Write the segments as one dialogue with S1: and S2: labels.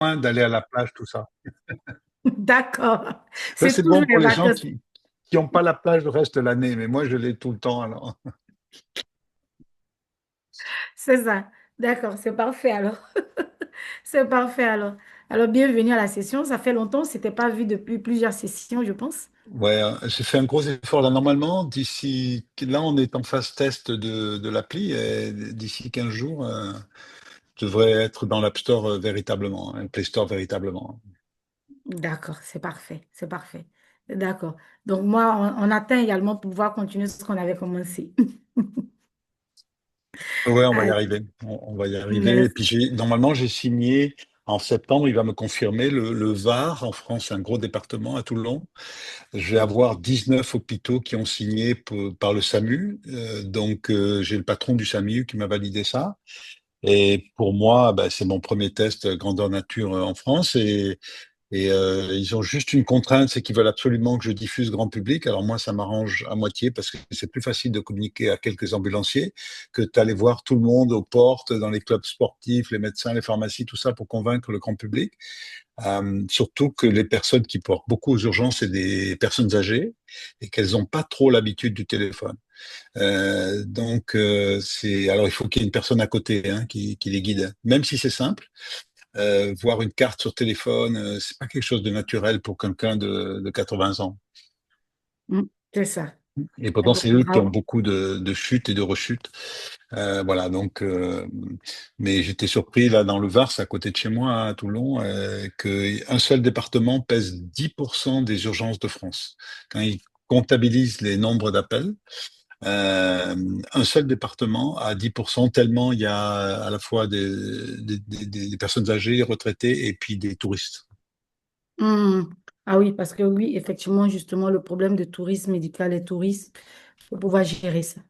S1: d'aller à la plage, tout ça.
S2: D'accord.
S1: Ça,
S2: C'est
S1: c'est
S2: toujours
S1: bon
S2: les
S1: pour les gens
S2: vacances.
S1: qui n'ont pas la plage le reste de l'année, mais moi, je l'ai tout le temps, alors.
S2: C'est ça. D'accord, c'est parfait alors. C'est parfait alors. Alors, bienvenue à la session. Ça fait longtemps, on ne s'était pas vu depuis plusieurs sessions, je pense.
S1: Ouais, j'ai fait un gros effort là. Normalement, là, on est en phase test de l'appli et d'ici 15 jours, je devrais être dans l'App Store véritablement, hein, Play Store véritablement.
S2: D'accord, c'est parfait. C'est parfait. D'accord. Donc, moi, on attend également pour pouvoir continuer ce qu'on avait commencé.
S1: Ouais, on va y
S2: Ah,
S1: arriver. On va y arriver. Et puis,
S2: merci.
S1: normalement, j'ai signé en septembre, il va me confirmer le Var, en France, c'est un gros département à Toulon. Je vais avoir 19 hôpitaux qui ont signé par le SAMU. Donc, j'ai le patron du SAMU qui m'a validé ça. Et pour moi, bah, c'est mon premier test grandeur nature en France. Et ils ont juste une contrainte, c'est qu'ils veulent absolument que je diffuse grand public. Alors moi, ça m'arrange à moitié parce que c'est plus facile de communiquer à quelques ambulanciers que d'aller voir tout le monde aux portes, dans les clubs sportifs, les médecins, les pharmacies, tout ça pour convaincre le grand public. Surtout que les personnes qui portent beaucoup aux urgences, c'est des personnes âgées et qu'elles n'ont pas trop l'habitude du téléphone. Alors il faut qu'il y ait une personne à côté hein, qui les guide, même si c'est simple. Voir une carte sur téléphone, c'est pas quelque chose de naturel pour quelqu'un de 80 ans.
S2: Mm, c'est ça.
S1: Et pourtant,
S2: D'accord,
S1: c'est eux qui ont
S2: bravo.
S1: beaucoup de chutes et de rechutes. Voilà, mais j'étais surpris là dans le Var, c'est à côté de chez moi, à Toulon, qu'un seul département pèse 10% des urgences de France. Quand ils comptabilisent les nombres d'appels, euh, un seul département a 10%, tellement il y a à la fois des personnes âgées, retraitées et puis des touristes.
S2: Hmm. Ah oui, parce que oui, effectivement, justement, le problème de tourisme médical et tourisme, il faut pouvoir gérer ça.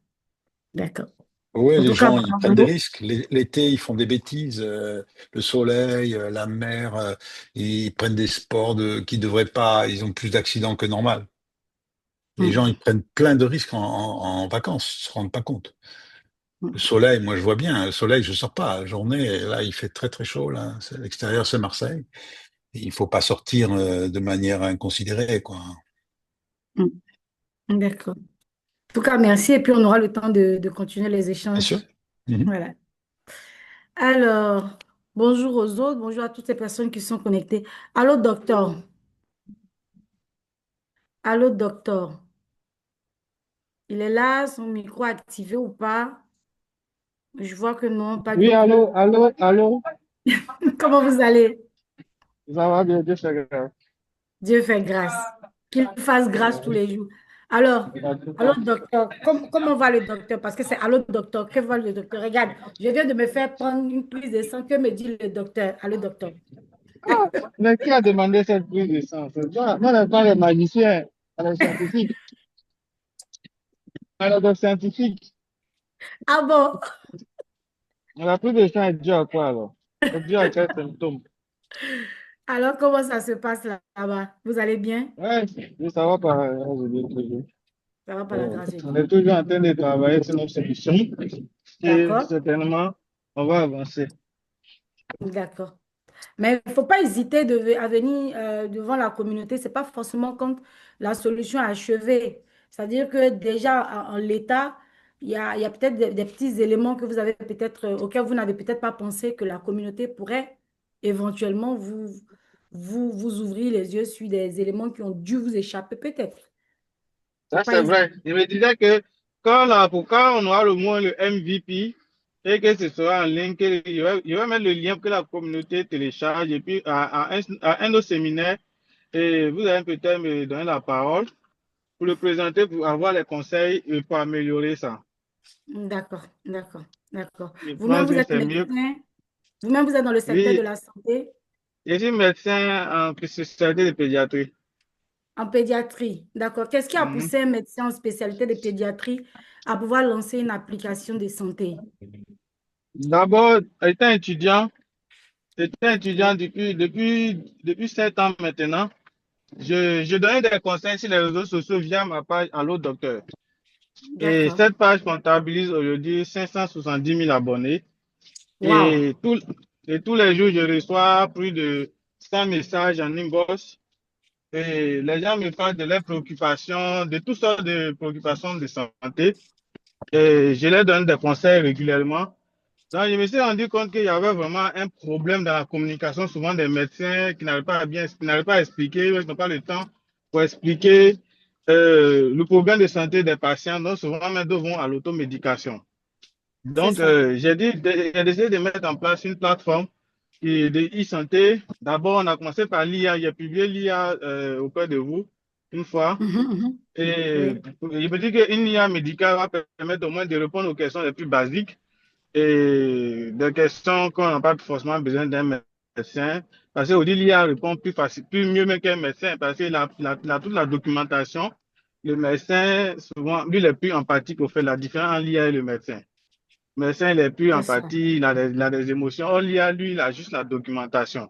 S2: D'accord.
S1: Oui,
S2: En
S1: les
S2: tout cas,
S1: gens, ils prennent des
S2: bravo.
S1: risques. L'été, ils font des bêtises. Le soleil, la mer, ils prennent des sports qui devraient pas. Ils ont plus d'accidents que normal. Les
S2: Hmm,
S1: gens, ils prennent plein de risques en vacances, ils se rendent pas compte. Le
S2: hmm,
S1: soleil, moi, je vois bien. Le soleil, je sors pas. La journée, là, il fait très très chaud. Là, l'extérieur, c'est Marseille. Et il faut pas sortir de manière inconsidérée, quoi.
S2: hmm. D'accord. En tout cas, merci. Et puis, on aura le temps de continuer les
S1: Bien sûr.
S2: échanges.
S1: Mhm.
S2: Voilà. Alors, bonjour aux autres, bonjour à toutes ces personnes qui sont connectées. Allô, docteur. Allô, docteur. Il est là, son micro activé ou pas? Je vois que non, pas
S3: Oui,
S2: du tout.
S3: allô, allô, allô.
S2: Comment vous allez?
S3: Ça va bien, Dieu fait grâce.
S2: Dieu fait grâce. Qu'il fasse grâce tous les jours. Alors, allô, docteur. Comment va le docteur? Parce que c'est allô, docteur. Que va le docteur? Regarde, je viens de me faire prendre une prise de sang. Que me dit le docteur? Allô, docteur.
S3: Ah, mais qui a demandé cette prise de sang? C'est toi. Moi, je pas les magiciens, les scientifiques. Alors, les scientifiques,
S2: Ah bon?
S3: la prise de sang est due à quoi alors? C'est dû à quel symptôme?
S2: Alors, comment ça se passe là-bas? Vous allez bien?
S3: Ouais, oui, ça va pas. Je dis toujours.
S2: Ça va par la grâce de
S3: On
S2: Dieu.
S3: est toujours en train de travailler sur nos solutions. Et
S2: D'accord?
S3: certainement, on va avancer.
S2: D'accord. Mais il ne faut pas hésiter à venir devant la communauté. Ce n'est pas forcément quand la solution est achevée. C'est-à-dire que déjà en l'état, il y a peut-être des petits éléments que vous avez peut-être, auxquels vous n'avez peut-être pas pensé que la communauté pourrait éventuellement vous ouvrir les yeux sur des éléments qui ont dû vous échapper peut-être. Il ne faut
S3: Ça,
S2: pas
S3: c'est
S2: hésiter.
S3: vrai. Il me disait que quand on aura le moins le MVP et que ce sera en ligne, je vais mettre le lien pour que la communauté télécharge et puis à un de nos séminaires, et vous allez peut-être me donner la parole pour le présenter, pour avoir les conseils et pour améliorer ça.
S2: D'accord, d'accord, d'accord.
S3: Je
S2: Vous-même,
S3: pense
S2: vous
S3: que
S2: êtes
S3: c'est mieux.
S2: médecin. Vous-même, vous êtes dans le secteur de
S3: Oui,
S2: la santé.
S3: je suis médecin en spécialité de pédiatrie.
S2: En pédiatrie, d'accord. Qu'est-ce qui a
S3: Mhm.
S2: poussé un médecin en spécialité de pédiatrie à pouvoir lancer une application de santé?
S3: D'abord, étant étudiant depuis 7 ans maintenant. Je donnais des conseils sur les réseaux sociaux via ma page Allo Docteur. Et
S2: D'accord.
S3: cette page comptabilise aujourd'hui 570 000 abonnés.
S2: Waouh.
S3: Et Et tous les jours, je reçois plus de 100 messages en inbox. Et les gens me parlent de leurs préoccupations, de toutes sortes de préoccupations de santé. Et je leur donne des conseils régulièrement. Donc, je me suis rendu compte qu'il y avait vraiment un problème dans la communication, souvent des médecins qui n'arrivent pas à qui n'arrivent pas à expliquer, ils n'ont pas le temps pour expliquer le problème de santé des patients. Donc, souvent, mes deux vont à l'automédication.
S2: C'est
S3: Donc,
S2: ça.
S3: j'ai décidé de mettre en place une plateforme de e-santé. D'abord, on a commencé par l'IA. J'ai publié l'IA auprès de vous une fois.
S2: Mhm.
S3: Et
S2: Oui,
S3: je me dis qu'une IA médicale va permettre au moins de répondre aux questions les plus basiques et des questions qu'on n'a pas forcément besoin d'un médecin. Parce qu'aujourd'hui, l'IA répond plus facile, plus mieux même qu'un médecin, parce qu'il a toute la documentation. Le médecin, souvent, lui, il est plus empathique au fait la différence entre l'IA et le médecin. Le médecin, il est plus
S2: c'est ça.
S3: empathique, il a des émotions. Or, l'IA, lui, il a juste la documentation.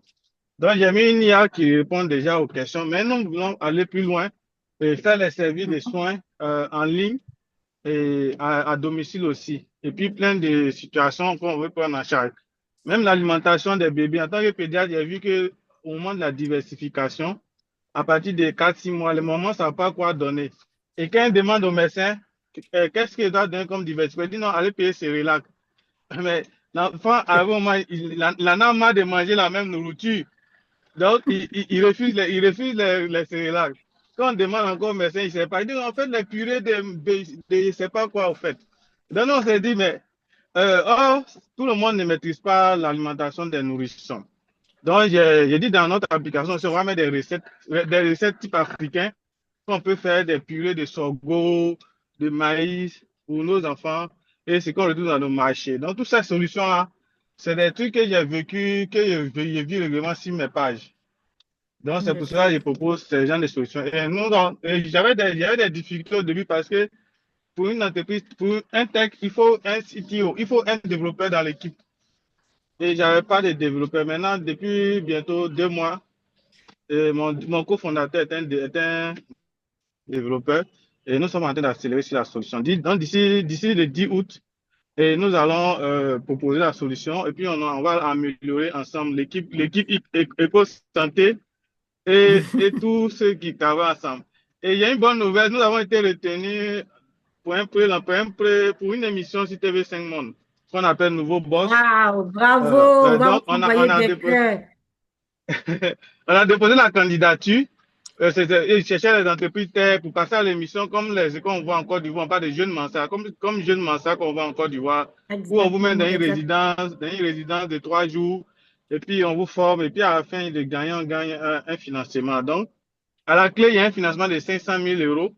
S3: Donc, j'ai mis une IA qui répond déjà aux questions, mais nous voulons aller plus loin et faire les services de soins en ligne et à domicile aussi. Et puis, plein de situations qu'on veut prendre en charge. Même l'alimentation des bébés. En tant que pédiatre, j'ai vu que au moment de la diversification, à partir de 4 6 mois, les mamans ne savent pas quoi donner. Et quand ils demandent au médecin, qu'est-ce qu'il doit donner comme diversification, il dit non, allez payer Cérélac. Mais l'enfant, à un moment, il en a marre de manger la même nourriture. Donc, il refuse les céréales. Quand on demande encore au médecin, il ne sait pas. Il dit, en fait, les purées je ne sais pas quoi, en fait. Donc, on s'est dit, mais tout le monde ne maîtrise pas l'alimentation des nourrissons. Donc, j'ai dit dans notre application, on va mettre des recettes type africain, qu'on peut faire des purées de sorgho, de maïs pour nos enfants et ce qu'on retrouve dans nos marchés. Donc, toutes ces solutions-là, c'est des trucs que j'ai vécu, que j'ai vu régulièrement sur mes pages. Donc, c'est pour cela que je propose ce genre de solutions. Et nous, j'avais des difficultés au début parce que pour une entreprise, pour un tech, il faut un CTO, il faut un développeur dans l'équipe. Et j'avais pas de développeur. Maintenant, depuis bientôt 2 mois, mon cofondateur est un développeur et nous sommes en train d'accélérer sur la solution. Donc, d'ici le 10 août, et nous allons proposer la solution et puis on va améliorer ensemble l'équipe éco-santé et tous ceux qui travaillent ensemble. Et il y a une bonne nouvelle, nous avons été retenus pour une émission sur TV5 Monde, qu'on appelle Nouveau Boss.
S2: Waouh, bravo, on va
S3: Donc,
S2: vous envoyer des cœurs.
S3: on a déposé la candidature. Ils cherchaient les entreprises terres pour passer à l'émission comme les qu'on voit en Côte d'Ivoire, pas de jeunes mansards, comme jeunes mansards qu'on voit en Côte d'Ivoire, où on vous met
S2: Exactement, exactement.
S3: dans une résidence de 3 jours, et puis on vous forme, et puis à la fin, le gagnant gagne un financement. Donc, à la clé, il y a un financement de 500 000 euros.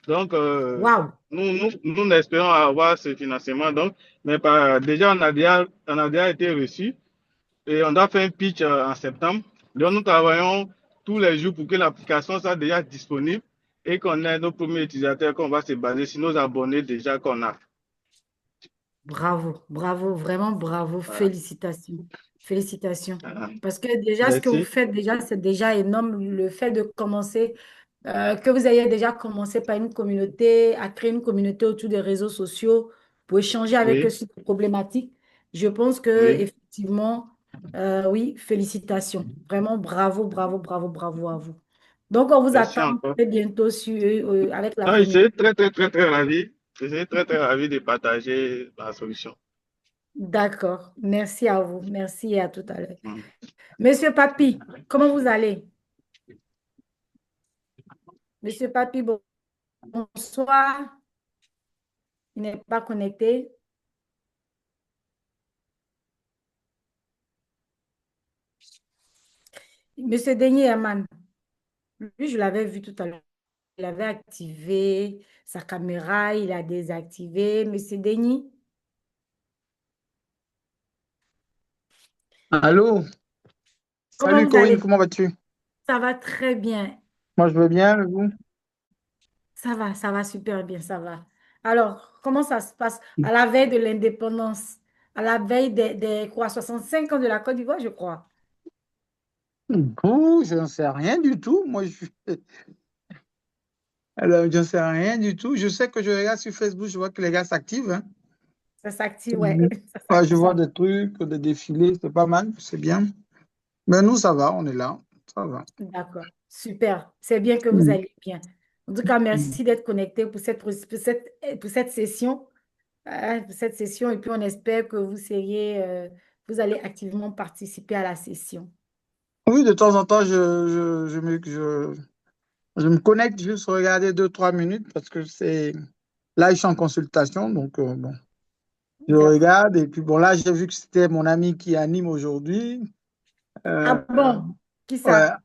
S3: Donc,
S2: Waouh,
S3: nous espérons avoir ce financement. Donc, mais déjà, on a déjà été reçu et on doit faire un pitch en septembre. Donc, nous travaillons tous les jours pour que l'application soit déjà disponible et qu'on ait nos premiers utilisateurs, qu'on va se baser sur nos abonnés déjà qu'on a.
S2: bravo, bravo, vraiment bravo,
S3: Voilà.
S2: félicitations, félicitations.
S3: Ah,
S2: Parce que déjà, ce que vous
S3: merci.
S2: faites déjà, c'est déjà énorme. Le fait de commencer, que vous ayez déjà commencé par une communauté, à créer une communauté autour des réseaux sociaux pour échanger avec eux
S3: Oui,
S2: sur des problématiques. Je pense que
S3: oui.
S2: effectivement, oui, félicitations. Vraiment, bravo, bravo, bravo, bravo à vous. Donc, on vous
S3: Merci
S2: attend
S3: encore.
S2: très bientôt avec la
S3: Ah, je
S2: communauté.
S3: suis très, très, très, très ravi. Je suis très, très ravi de partager la solution.
S2: D'accord. Merci à vous. Merci et à tout à l'heure.
S3: Mm.
S2: Monsieur Papi, comment vous allez? Monsieur Papi, bonsoir. Il n'est pas connecté. Monsieur Denis Herman, lui, je l'avais vu tout à l'heure. Il avait activé sa caméra, il a désactivé. Monsieur Denis,
S4: Allô,
S2: comment
S4: salut
S2: vous
S4: Corinne,
S2: allez?
S4: comment vas-tu?
S2: Ça va très bien.
S4: Moi je veux bien, et vous?
S2: Ça va super bien, ça va. Alors, comment ça se passe à la veille de l'indépendance, à la veille des quoi, 65 ans de la Côte d'Ivoire, je crois.
S4: Ouh, je n'en sais rien du tout. Alors, je n'en sais rien du tout. Je sais que je regarde sur Facebook, je vois que les gars s'activent, hein.
S2: Ça s'active, ouais,
S4: Mhm.
S2: ça
S4: Ouais, je vois
S2: s'active.
S4: des trucs, des défilés, c'est pas mal, c'est bien. Mais nous, ça va, on est là, ça va.
S2: D'accord, super. C'est bien que vous
S4: Mhm.
S2: allez bien. En tout cas,
S4: Mhm.
S2: merci d'être connecté pour cette session, pour cette session. Et puis, on espère que vous allez activement participer à la session.
S4: Oui, de temps en temps, je me connecte juste regarder 2, 3 minutes parce que là, je suis en consultation, donc bon, je
S2: D'accord.
S4: regarde et puis bon, là, j'ai vu que c'était mon ami qui anime aujourd'hui.
S2: Ah
S4: Euh,
S2: bon, qui
S4: ouais,
S2: ça?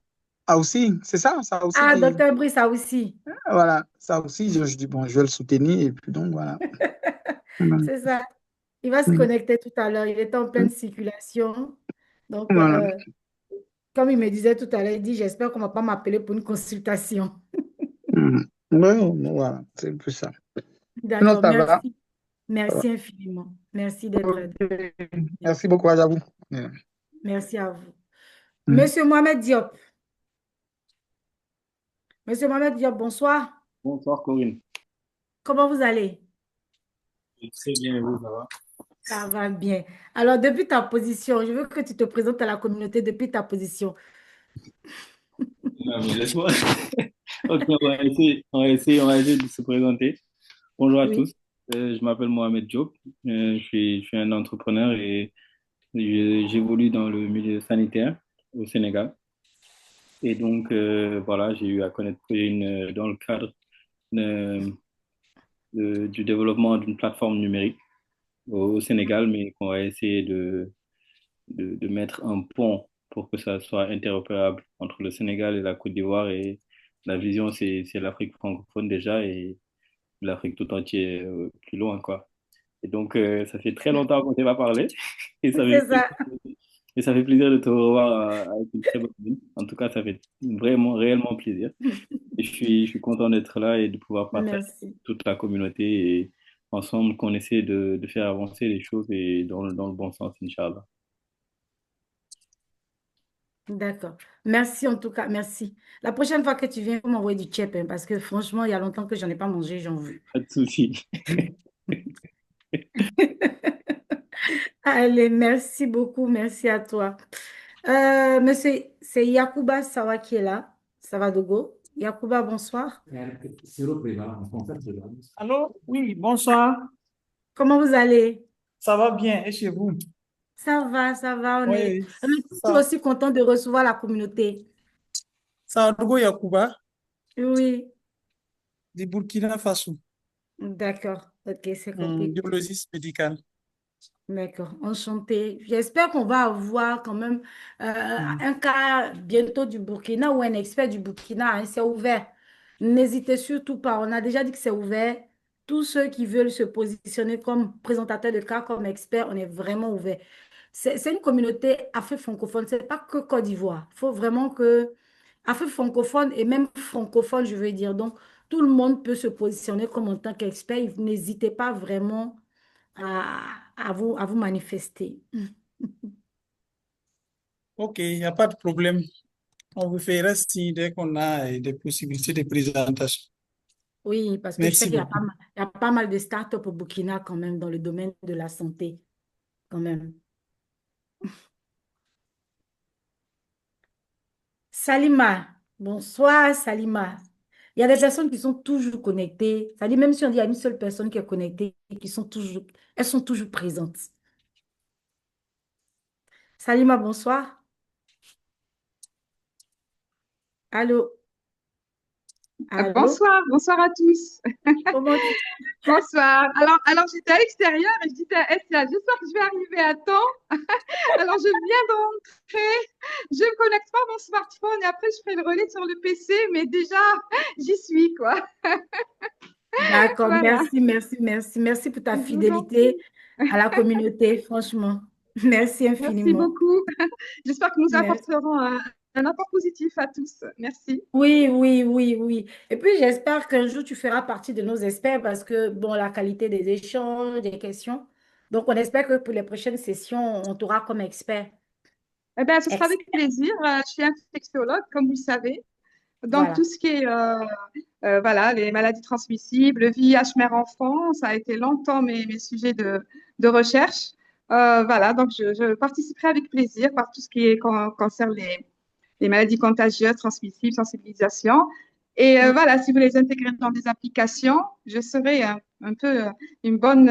S4: ah aussi, c'est ça aussi
S2: Ah,
S4: qui,
S2: docteur Brice, ça aussi.
S4: voilà, ça aussi, je dis bon, je vais le soutenir et puis donc voilà. Mhm.
S2: C'est ça. Il va se connecter tout à l'heure. Il était en pleine circulation. Donc,
S4: Voilà.
S2: comme il me disait tout à l'heure, il dit, j'espère qu'on ne va pas m'appeler pour une consultation.
S4: Mhm. Ouais, voilà, c'est un peu ça. Sinon,
S2: D'accord,
S4: ça va.
S2: merci. Merci infiniment. Merci d'être là.
S4: Ok. Merci beaucoup à vous.
S2: Merci à vous.
S4: Mhm.
S2: Monsieur Mohamed Diop. Monsieur Mohamed Diop, bonsoir.
S5: Bonsoir Corinne.
S2: Comment vous allez?
S5: Très bien, et vous, ça va?
S2: Ça va bien. Alors, depuis ta position, je veux que tu te présentes à la communauté depuis ta position.
S5: Non, mais laisse-moi. Ok, on va essayer de se présenter. Bonjour à
S2: Oui.
S5: tous. Je m'appelle Mohamed Diop. Je suis un entrepreneur et j'évolue dans le milieu sanitaire au Sénégal. Et donc, voilà, j'ai eu à connaître Corinne dans le cadre euh, du développement d'une plateforme numérique au Sénégal, mais qu'on va essayer de mettre un pont pour que ça soit interopérable entre le Sénégal et la Côte d'Ivoire. Et la vision, c'est l'Afrique francophone déjà et l'Afrique tout entière plus loin, quoi. Et donc, ça fait très longtemps qu'on ne s'est pas parlé et
S2: C'est ça.
S5: ça fait plaisir de te revoir avec une très bonne mine. En tout cas, ça fait vraiment, réellement plaisir. Et je suis content d'être là et de pouvoir partager avec
S2: Merci.
S5: toute la communauté et ensemble qu'on essaie de faire avancer les choses et dans le bon sens, Inch'Allah.
S2: D'accord. Merci en tout cas, merci. La prochaine fois que tu viens, faut m'envoyer du chep, hein, parce que franchement, il y a longtemps que j'en ai pas mangé, j'en veux.
S5: Pas de souci.
S2: Allez, merci beaucoup, merci à toi. Monsieur, c'est Yacouba Sawa qui est là. Savadogo. Yacouba, bonsoir.
S6: Allô? Oui, bonsoir.
S2: Comment vous allez?
S6: Ça va bien et chez vous?
S2: Ça va,
S6: Oui,
S2: on est toujours
S6: ça,
S2: aussi content de recevoir la communauté.
S6: Ouagadougou Yakuba,
S2: Oui,
S6: du Burkina Faso,
S2: d'accord. Ok, c'est compris.
S6: biologiste médical.
S2: D'accord, enchanté. J'espère qu'on va avoir quand même
S6: Mm.
S2: un cas bientôt du Burkina ou un expert du Burkina, hein, c'est ouvert. N'hésitez surtout pas. On a déjà dit que c'est ouvert. Tous ceux qui veulent se positionner comme présentateurs de cas, comme experts, on est vraiment ouvert. C'est une communauté Afrique francophone, c'est pas que Côte d'Ivoire. Il faut vraiment que Afrique francophone et même francophone, je veux dire. Donc, tout le monde peut se positionner comme en tant qu'expert. N'hésitez pas vraiment à vous manifester.
S6: Ok, il n'y a pas de problème. On vous fera signe dès qu'on a des possibilités de présentation.
S2: Oui, parce que je sais
S6: Merci
S2: qu'il y a pas
S6: beaucoup.
S2: mal, il y a pas mal de startups au Burkina quand même dans le domaine de la santé, quand même. Salima, bonsoir Salima. Il y a des personnes qui sont toujours connectées. Ça dit, même si on dit qu'il y a une seule personne qui est connectée, elles sont toujours présentes. Salima, bonsoir. Allô, allô,
S7: Bonsoir, bonsoir à tous.
S2: comment tu...
S7: Bonsoir. Alors j'étais à l'extérieur et je disais à Essia, j'espère que je vais arriver à temps. Alors je viens de rentrer, je me connecte pas à mon smartphone et après je ferai le relais sur le PC, mais déjà j'y suis quoi.
S2: D'accord,
S7: Voilà.
S2: merci, merci, merci. Merci pour ta
S7: Je vous en
S2: fidélité à la communauté, franchement. Merci
S7: Merci
S2: infiniment.
S7: beaucoup. J'espère que nous
S2: Merci.
S7: apporterons un apport positif à tous. Merci.
S2: Oui, oui, oui, oui. Et puis, j'espère qu'un jour, tu feras partie de nos experts parce que, bon, la qualité des échanges, des questions. Donc, on espère que pour les prochaines sessions, on t'aura comme expert.
S7: Eh bien, ce sera avec
S2: Expert.
S7: plaisir. Je suis infectiologue, comme vous le savez. Donc, tout
S2: Voilà.
S7: ce qui est Voilà, les maladies transmissibles, le VIH mère enfant, ça a été longtemps mes sujets de recherche. Voilà, donc je participerai avec plaisir par tout ce qui concerne les maladies contagieuses, transmissibles, sensibilisation. Et
S2: Mm.
S7: voilà, si vous les intégrez dans des applications, je serai un peu une bonne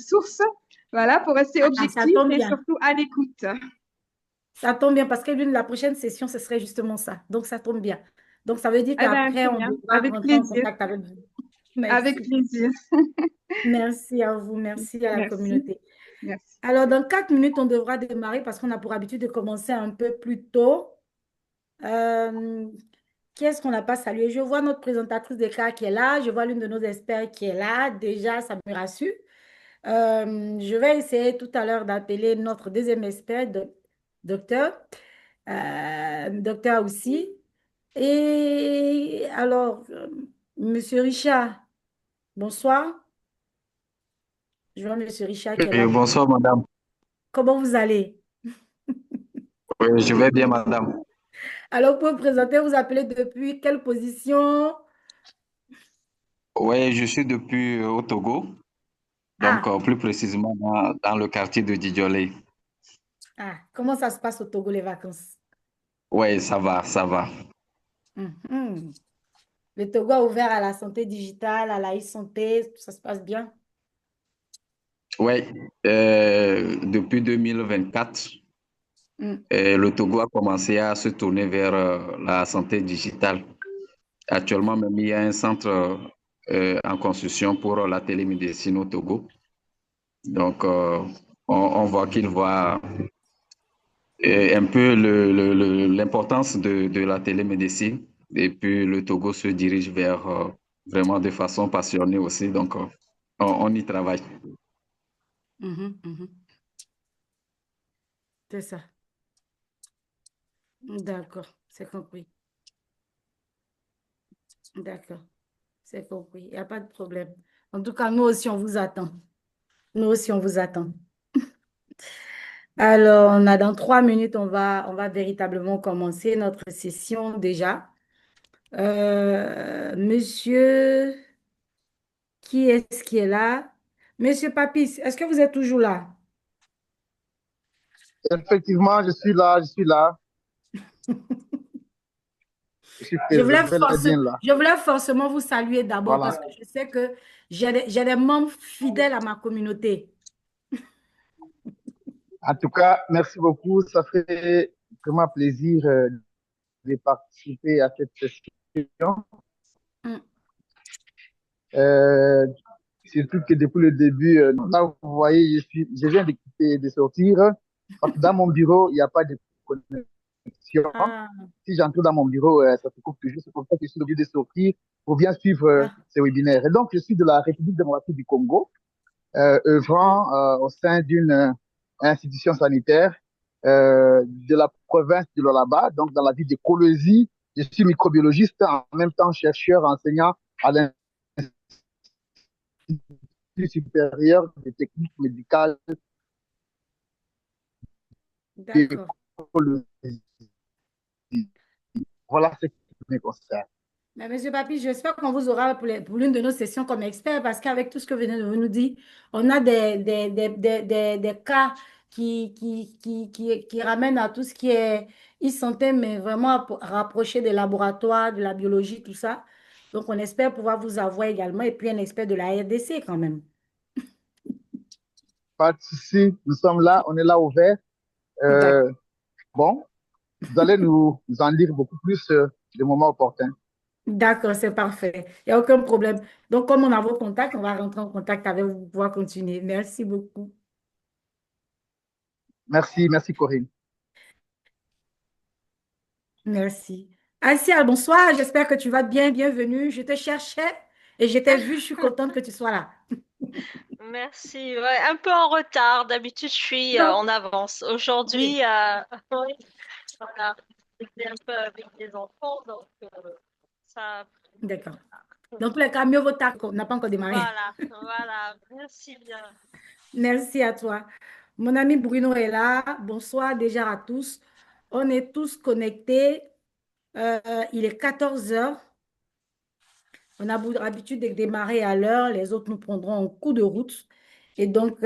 S7: source, voilà, pour rester
S2: Ah, ça
S7: objectif
S2: tombe
S7: et
S2: bien.
S7: surtout à l'écoute.
S2: Ça tombe bien parce que l'une de la prochaine session, ce serait justement ça. Donc, ça tombe bien. Donc, ça veut dire
S7: Eh bien,
S2: qu'après,
S7: très
S2: on
S7: bien,
S2: devra
S7: avec
S2: rentrer en
S7: plaisir,
S2: contact avec vous.
S7: avec
S2: Merci.
S7: plaisir.
S2: Merci à vous. Merci à la
S7: Merci,
S2: communauté.
S7: merci.
S2: Alors, dans 4 minutes, on devra démarrer parce qu'on a pour habitude de commencer un peu plus tôt. Euh, qui est-ce qu'on n'a pas salué? Je vois notre présentatrice des cas qui est là. Je vois l'une de nos experts qui est là. Déjà, ça me rassure. Je vais essayer tout à l'heure d'appeler notre deuxième expert, docteur, docteur aussi. Et alors, Monsieur Richard, bonsoir. Je vois Monsieur Richard qui est là.
S8: Bonsoir, madame.
S2: Comment vous allez?
S8: Oui, je vais bien, madame.
S2: Alors, pour vous présenter, vous appelez depuis quelle position?
S8: Oui, je suis depuis au Togo, donc
S2: Ah,
S8: plus précisément dans le quartier de Djidjolé.
S2: comment ça se passe au Togo, les vacances?
S8: Oui, ça va, ça va.
S2: Mhm. Le Togo a ouvert à la santé digitale, à la e-santé, ça se passe bien?
S8: Oui, depuis 2024,
S2: Mm.
S8: le Togo a commencé à se tourner vers la santé digitale. Actuellement, même, il y a un centre en construction pour la télémédecine au Togo. Donc, on voit qu'il voit un peu l'importance de la télémédecine. Et puis le Togo se dirige vers vraiment de façon passionnée aussi. Donc, on y travaille.
S2: Mhm, mhm. C'est ça. D'accord, c'est compris. D'accord, c'est compris. Il n'y a pas de problème. En tout cas, nous aussi, on vous attend. Nous aussi, on vous attend. Alors, on a dans 3 minutes, on va véritablement commencer notre session déjà. Monsieur, qui est-ce qui est là? Monsieur Papis, est-ce que vous êtes toujours là?
S4: Effectivement, je suis là, je suis là. Je suis
S2: Je voulais
S4: bel et bien là.
S2: je voulais forcément vous saluer d'abord parce
S4: Voilà.
S2: que je sais que j'ai des membres fidèles à ma communauté.
S4: En tout cas, merci beaucoup. Ça fait vraiment plaisir de participer à cette session.
S2: Mm.
S4: Euh, Surtout que depuis le début, là, vous voyez, je viens de sortir. Parce que dans mon bureau, il n'y a pas de connexion.
S2: Ah,
S4: Si j'entre dans mon bureau, ça se coupe toujours. C'est pour ça que je suis obligé de sortir pour bien suivre
S2: ah,
S4: ces webinaires. Et donc, je suis de la République démocratique du Congo,
S2: mm.
S4: œuvrant au sein d'une institution sanitaire de la province de l'Olaba, donc dans la ville de Kolwezi. Je suis microbiologiste, en même temps chercheur, enseignant à l'Institut supérieur des techniques médicales de
S2: D'accord.
S4: Kolwezi. Voilà ce qui me concerne.
S2: Mais Monsieur Papi, j'espère qu'on vous aura pour l'une de nos sessions comme expert parce qu'avec tout ce que vous venez de nous dire, on a des cas qui ramènent à tout ce qui est e-santé, mais vraiment rapproché des laboratoires, de la biologie, tout ça. Donc, on espère pouvoir vous avoir également et puis un expert de la RDC quand même.
S4: Pas de souci, nous sommes là, on est là ouvert.
S2: D'accord.
S4: Bon, vous allez nous en dire beaucoup plus de moments opportuns.
S2: D'accord, c'est parfait. Il n'y a aucun problème. Donc, comme on a vos contacts, on va rentrer en contact avec vous pour pouvoir continuer. Merci beaucoup.
S4: Merci, merci Corinne.
S2: Merci. Asia, bonsoir. J'espère que tu vas bien. Bienvenue. Je te cherchais et je t'ai vu. Je suis contente que tu sois là.
S9: Merci. Ouais, un peu en retard. D'habitude, je suis
S2: Donc,
S9: en avance.
S2: oui,
S9: Aujourd'hui, oui, voilà, j'étais un peu avec les enfants, donc ça.
S2: d'accord. Dans tous les cas, mieux vaut tard qu'on n'a pas encore démarré.
S9: Voilà, voilà. Merci bien.
S2: Merci à toi. Mon ami Bruno est là. Bonsoir déjà à tous. On est tous connectés. Il est 14 heures. on a l'habitude de démarrer à l'heure, les autres nous prendront en cours de route. Et donc,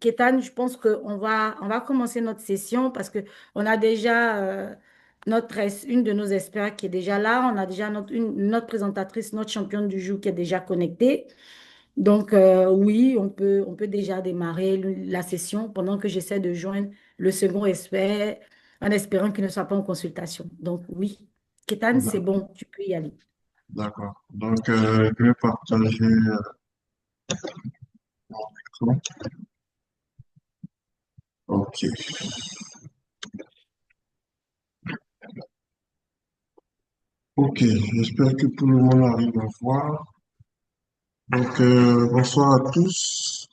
S2: Kétan, je pense on va commencer notre session parce qu'on a déjà une de nos experts qui est déjà là. On a déjà notre présentatrice, notre championne du jour qui est déjà connectée. Donc, oui, on peut déjà démarrer la session pendant que j'essaie de joindre le second expert en espérant qu'il ne soit pas en consultation. Donc, oui, Kétan, c'est bon, tu peux y aller.
S10: D'accord. Donc, je vais partager mon écran. OK. OK, j'espère que tout le monde arrive à voir. Donc, bonsoir à tous.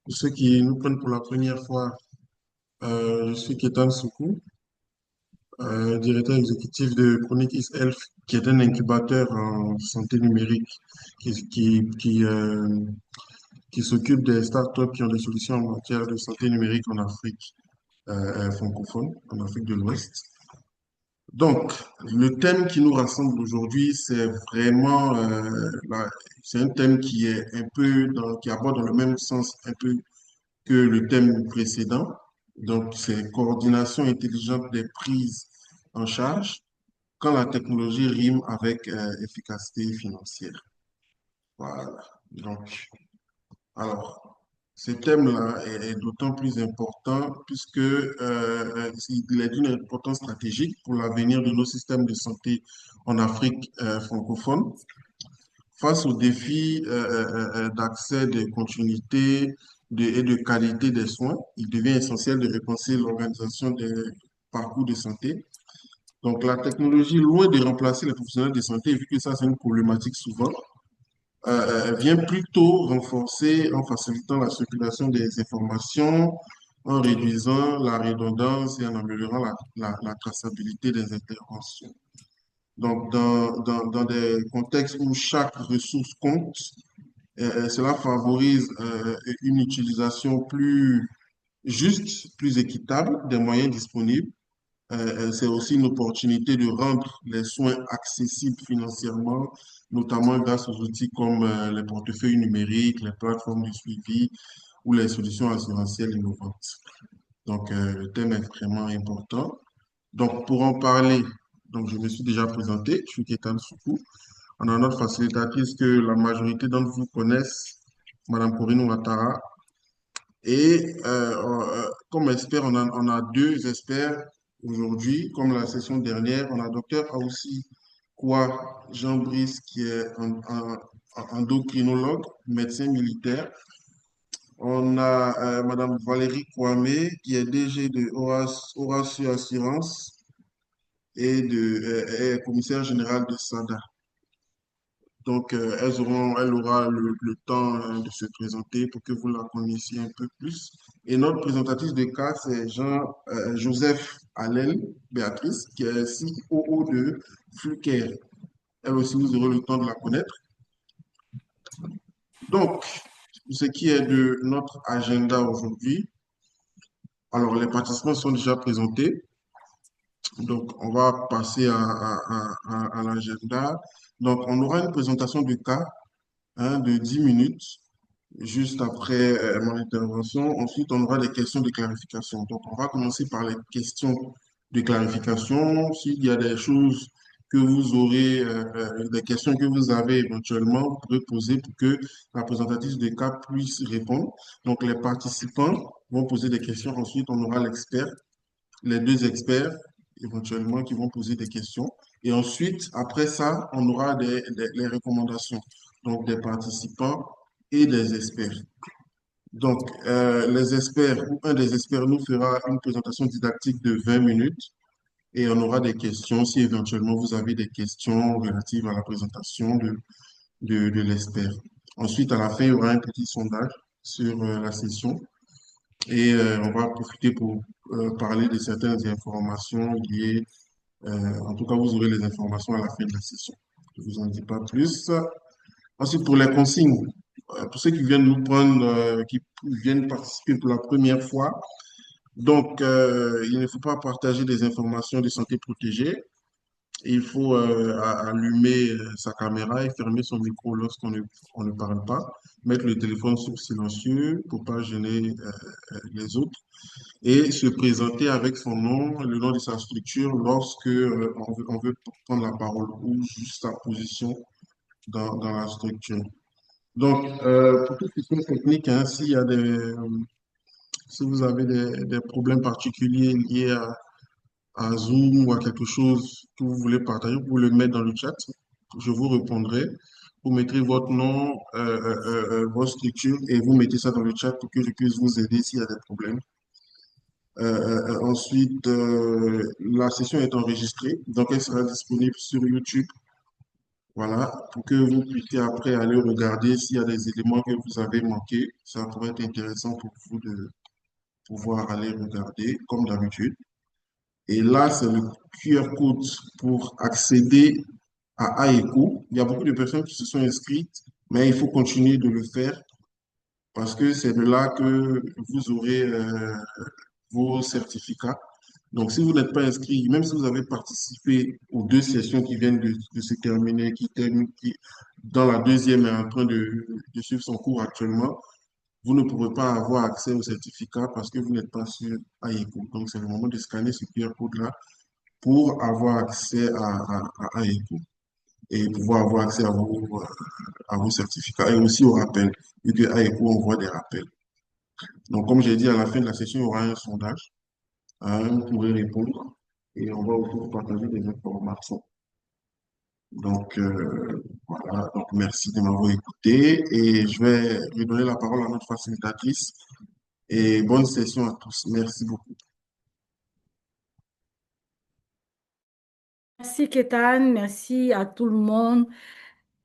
S10: Pour ceux qui nous prennent pour la première fois, je suis Kétan Soukou, directeur exécutif de Chronic East Health, qui est un incubateur en santé numérique qui s'occupe des startups qui ont des solutions en matière de santé numérique en Afrique francophone, en Afrique de l'Ouest. Donc, le thème qui nous rassemble aujourd'hui, c'est vraiment, c'est un thème qui est un peu qui aborde dans le même sens un peu que le thème précédent. Donc, c'est coordination intelligente des prises en charge quand la technologie rime avec efficacité financière. Voilà. Donc, alors, ce thème-là est d'autant plus important puisque il est d'une importance stratégique pour l'avenir de nos systèmes de santé en Afrique francophone. Face aux défis d'accès, de continuité et de qualité des soins, il devient essentiel de repenser l'organisation des parcours de santé. Donc, la technologie, loin de remplacer les professionnels de santé, vu que ça, c'est une problématique souvent, vient plutôt renforcer en facilitant la circulation des informations, en réduisant la redondance et en améliorant la traçabilité des interventions. Donc, dans des contextes où chaque ressource compte, cela favorise une utilisation plus juste, plus équitable des moyens disponibles. C'est aussi une opportunité de rendre les soins accessibles financièrement, notamment grâce aux outils comme les portefeuilles numériques, les plateformes de suivi ou les solutions assurantielles innovantes. Donc, le thème est vraiment important. Donc, pour en parler, donc je me suis déjà présenté, je suis Kétan Soukou. On a notre facilitatrice que la majorité d'entre vous connaissent, Madame Corinne Ouattara. Et comme expert, on a deux experts aujourd'hui. Comme la session dernière, on a Dr Aoussi Koua Jean-Brice, qui est un endocrinologue, médecin militaire. On a Madame Valérie Kouamé, qui est DG de Horatio Assurance et est commissaire général de SADA. Donc, elle aura le temps de se présenter pour que vous la connaissiez un peu plus. Et notre présentatrice de cas, c'est Joseph Allel Béatrice, qui est COO de Flucare. Elle aussi, vous aurez le temps de la connaître. Donc, ce qui est de notre agenda aujourd'hui, alors les participants sont déjà présentés. Donc, on va passer à l'agenda. Donc, on aura une présentation de cas de 10 minutes juste après mon intervention. Ensuite, on aura des questions de clarification. Donc, on va commencer par les questions de clarification. S'il y a des choses que vous aurez, des questions que vous avez éventuellement, vous pouvez poser pour que la présentatrice de cas puisse répondre. Donc, les participants vont poser des questions. Ensuite, on aura l'expert, les deux experts éventuellement qui vont poser des questions. Et ensuite, après ça, on aura les recommandations, donc des participants et des experts. Donc, les experts ou un des experts nous fera une présentation didactique de 20 minutes et on aura des questions si éventuellement vous avez des questions relatives à la présentation de l'expert. Ensuite, à la fin, il y aura un petit sondage sur la session et on va profiter pour parler de certaines informations liées. En tout cas, vous aurez les informations à la fin de la session. Je ne vous en dis pas plus. Ensuite, pour les consignes, pour ceux qui viennent nous prendre, qui viennent participer pour la première fois, donc il ne faut pas partager des informations de santé protégée. Il faut allumer sa caméra et fermer son micro lorsqu'on ne parle pas. Mettre le téléphone sur silencieux pour pas gêner les autres. Et se présenter avec son nom, le nom de sa structure lorsque on veut prendre la parole ou juste sa position dans la structure. Donc, pour toutes les questions techniques, hein, si vous avez des problèmes particuliers liés à Zoom ou à quelque chose que vous voulez partager, vous le mettre dans le chat. Je vous répondrai. Vous mettrez votre nom, votre structure et vous mettez ça dans le chat pour que je puisse vous aider s'il y a des problèmes. Ensuite, la session est enregistrée, donc elle sera disponible sur YouTube. Voilà, pour que vous puissiez après aller regarder s'il y a des éléments que vous avez manqués. Ça pourrait être intéressant pour vous de pouvoir aller regarder comme d'habitude. Et là, c'est le QR code pour accéder à AECO. Il y a beaucoup de personnes qui se sont inscrites, mais il faut continuer de le faire parce que c'est de là que vous aurez vos certificats. Donc, si vous n'êtes pas inscrit, même si vous avez participé aux deux sessions qui viennent de se terminer, qui dans la deuxième est en train de suivre son cours actuellement, vous ne pourrez pas avoir accès au certificat parce que vous n'êtes pas sur AECO. Donc, c'est le moment de scanner ce QR code-là pour avoir accès à AECO et pouvoir avoir accès à vos certificats et aussi au rappel, vu que AECO envoie des rappels. Donc, comme j'ai dit, à la fin de la session, il y aura un sondage. Vous pourrez répondre et on va aussi vous partager des informations. Donc, voilà. Donc, merci de m'avoir écouté et je vais lui donner la parole à notre facilitatrice et bonne session à tous. Merci beaucoup.
S2: Merci Kétan, merci à tout le monde.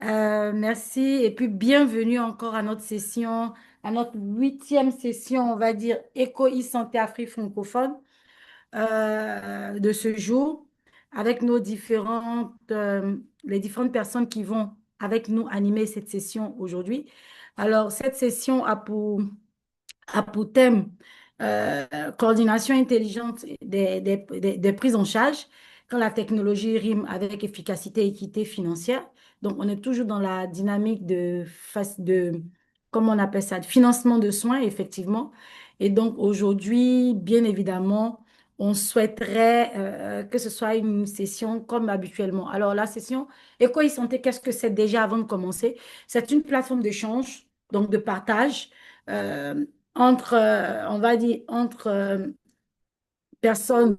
S2: Merci et puis bienvenue encore à notre session, à notre 8e session, on va dire Éco e-santé Afrique francophone de ce jour, avec les différentes personnes qui vont avec nous animer cette session aujourd'hui. Alors, cette session a pour thème coordination intelligente des prises en charge quand la technologie rime avec efficacité et équité financière. Donc, on est toujours dans la dynamique comment on appelle ça, de financement de soins, effectivement. Et donc, aujourd'hui, bien évidemment, on souhaiterait que ce soit une session comme habituellement. Alors, la session Éco e-santé, qu'est-ce que c'est déjà avant de commencer? C'est une plateforme d'échange, donc de partage. euh, on va dire, personnes,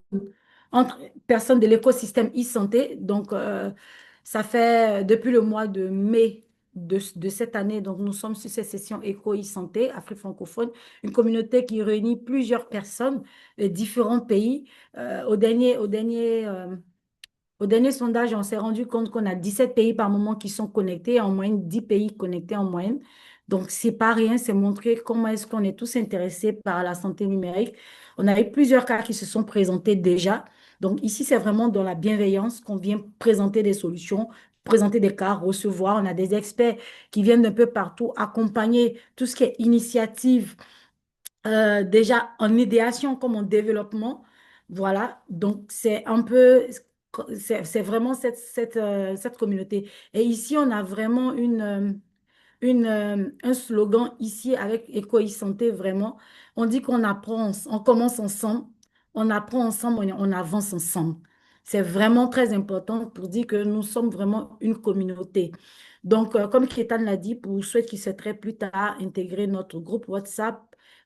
S2: entre personnes de l'écosystème e-santé. Donc, ça fait depuis le mois de mai de cette année, donc nous sommes sur cette session Éco e-santé, Afrique francophone, une communauté qui réunit plusieurs personnes de différents pays. Au dernier sondage, on s'est rendu compte qu'on a 17 pays par moment qui sont connectés, en moyenne 10 pays connectés en moyenne. Donc, c'est pas rien, c'est montrer comment est-ce qu'on est tous intéressés par la santé numérique. On a eu plusieurs cas qui se sont présentés déjà. Donc, ici, c'est vraiment dans la bienveillance qu'on vient présenter des solutions, présenter des cas, recevoir. On a des experts qui viennent d'un peu partout accompagner tout ce qui est initiative déjà en idéation comme en développement. Voilà, donc c'est un peu, c'est vraiment cette communauté. Et ici, on a vraiment un slogan ici avec Eco e-santé, vraiment. On dit qu'on apprend, on commence ensemble, on apprend ensemble, on avance ensemble. C'est vraiment très important pour dire que nous sommes vraiment une communauté. Donc, comme Kétan l'a dit, pour ceux qui souhaiteraient plus tard intégrer notre groupe WhatsApp,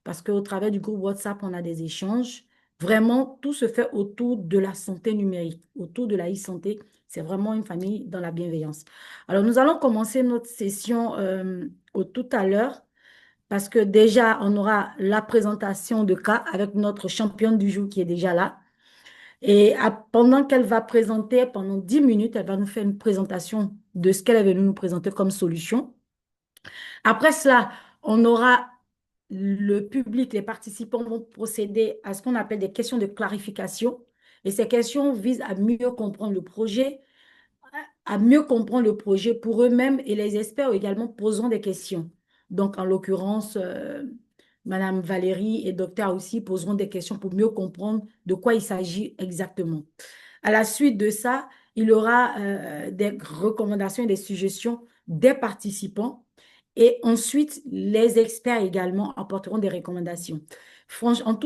S2: parce qu'au travers du groupe WhatsApp, on a des échanges. Vraiment, tout se fait autour de la santé numérique, autour de la e-santé. C'est vraiment une famille dans la bienveillance. Alors, nous allons commencer notre session au tout à l'heure parce que déjà, on aura la présentation de cas avec notre championne du jour qui est déjà là. Et pendant qu'elle va présenter, pendant 10 minutes, elle va nous faire une présentation de ce qu'elle est venue nous présenter comme solution. Après cela, on aura le public, les participants vont procéder à ce qu'on appelle des questions de clarification. Et ces questions visent à mieux comprendre le projet pour eux-mêmes et les experts également poseront des questions. Donc, en l'occurrence, Madame Valérie et Docteur aussi poseront des questions pour mieux comprendre de quoi il s'agit exactement. À la suite de ça, il y aura des recommandations et des suggestions des participants. Et ensuite, les experts également apporteront des recommandations. Franchement,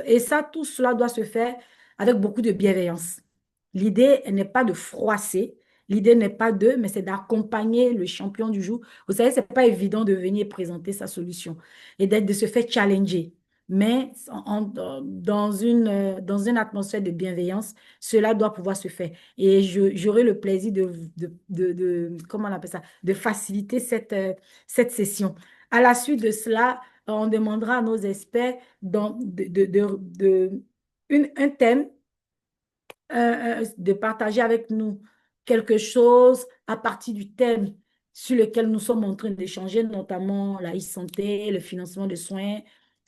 S2: et ça, tout cela doit se faire avec beaucoup de bienveillance. L'idée n'est pas de froisser, l'idée n'est pas mais c'est d'accompagner le champion du jour. Vous savez, c'est pas évident de venir présenter sa solution et de se faire challenger. Mais dans une atmosphère de bienveillance, cela doit pouvoir se faire. Et j'aurai le plaisir comment on appelle ça, de faciliter cette session. À la suite de cela, on demandera à nos experts un thème, de partager avec nous quelque chose à partir du thème sur lequel nous sommes en train d'échanger, notamment la e-santé, le financement des soins.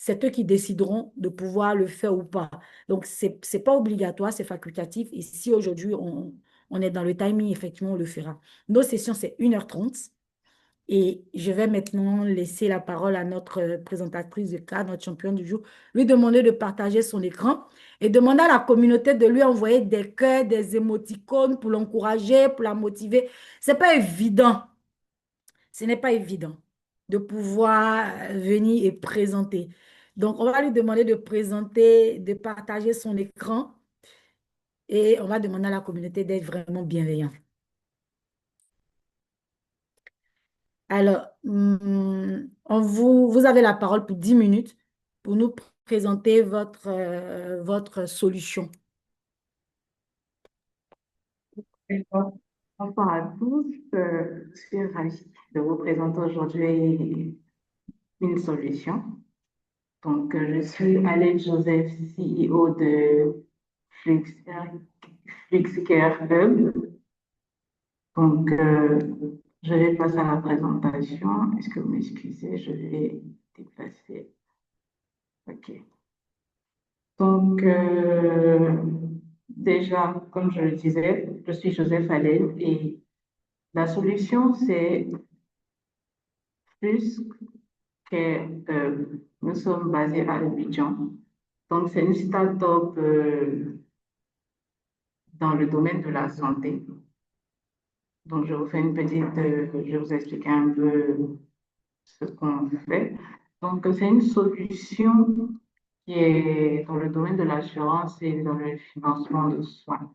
S2: C'est eux qui décideront de pouvoir le faire ou pas. Donc, c'est pas obligatoire, c'est facultatif. Et si aujourd'hui, on est dans le timing, effectivement, on le fera. Nos sessions, c'est 1h30. Et je vais maintenant laisser la parole à notre présentatrice de cas, notre championne du jour, lui demander de partager son écran et demander à la communauté de lui envoyer des cœurs, des émoticônes pour l'encourager, pour la motiver. Ce n'est pas évident. Ce n'est pas évident de pouvoir venir et présenter. Donc, on va lui demander de présenter, de partager son écran et on va demander à la communauté d'être vraiment bienveillant. Alors, vous avez la parole pour 10 minutes pour nous présenter votre solution.
S11: Bonsoir à tous. Je suis ravie de vous présenter aujourd'hui une solution. Donc, je suis Alex Joseph, CEO de FlixCare Hub. Donc, je vais passer à la présentation. Est-ce que vous m'excusez? Je vais déplacer. OK. Donc, déjà, comme je le disais, je suis Joseph Allen et la solution, c'est plus que nous sommes basés à Abidjan. Donc, c'est une start-up dans le domaine de la santé. Donc, je vous fais je vais vous expliquer un peu ce qu'on fait. Donc, c'est une solution qui est dans le domaine de l'assurance et dans le financement de soins.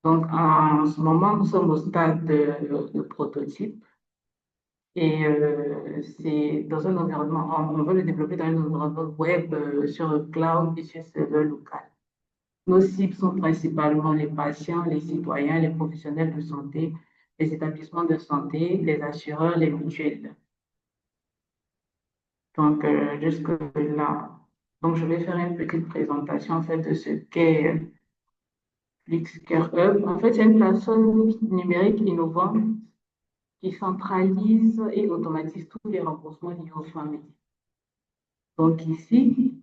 S11: Donc, en ce moment, nous sommes au stade de prototype et c'est dans un environnement, on veut le développer dans un environnement web sur le cloud et sur serveur local. Nos cibles sont principalement les patients, les citoyens, les professionnels de santé, les établissements de santé, les assureurs, les mutuelles. Donc, jusque-là. Donc, je vais faire une petite présentation en fait de ce qu'est FlixCare Hub. En fait, c'est une plateforme numérique innovante qui centralise et automatise tous les remboursements liés aux soins médicaux. Donc, ici,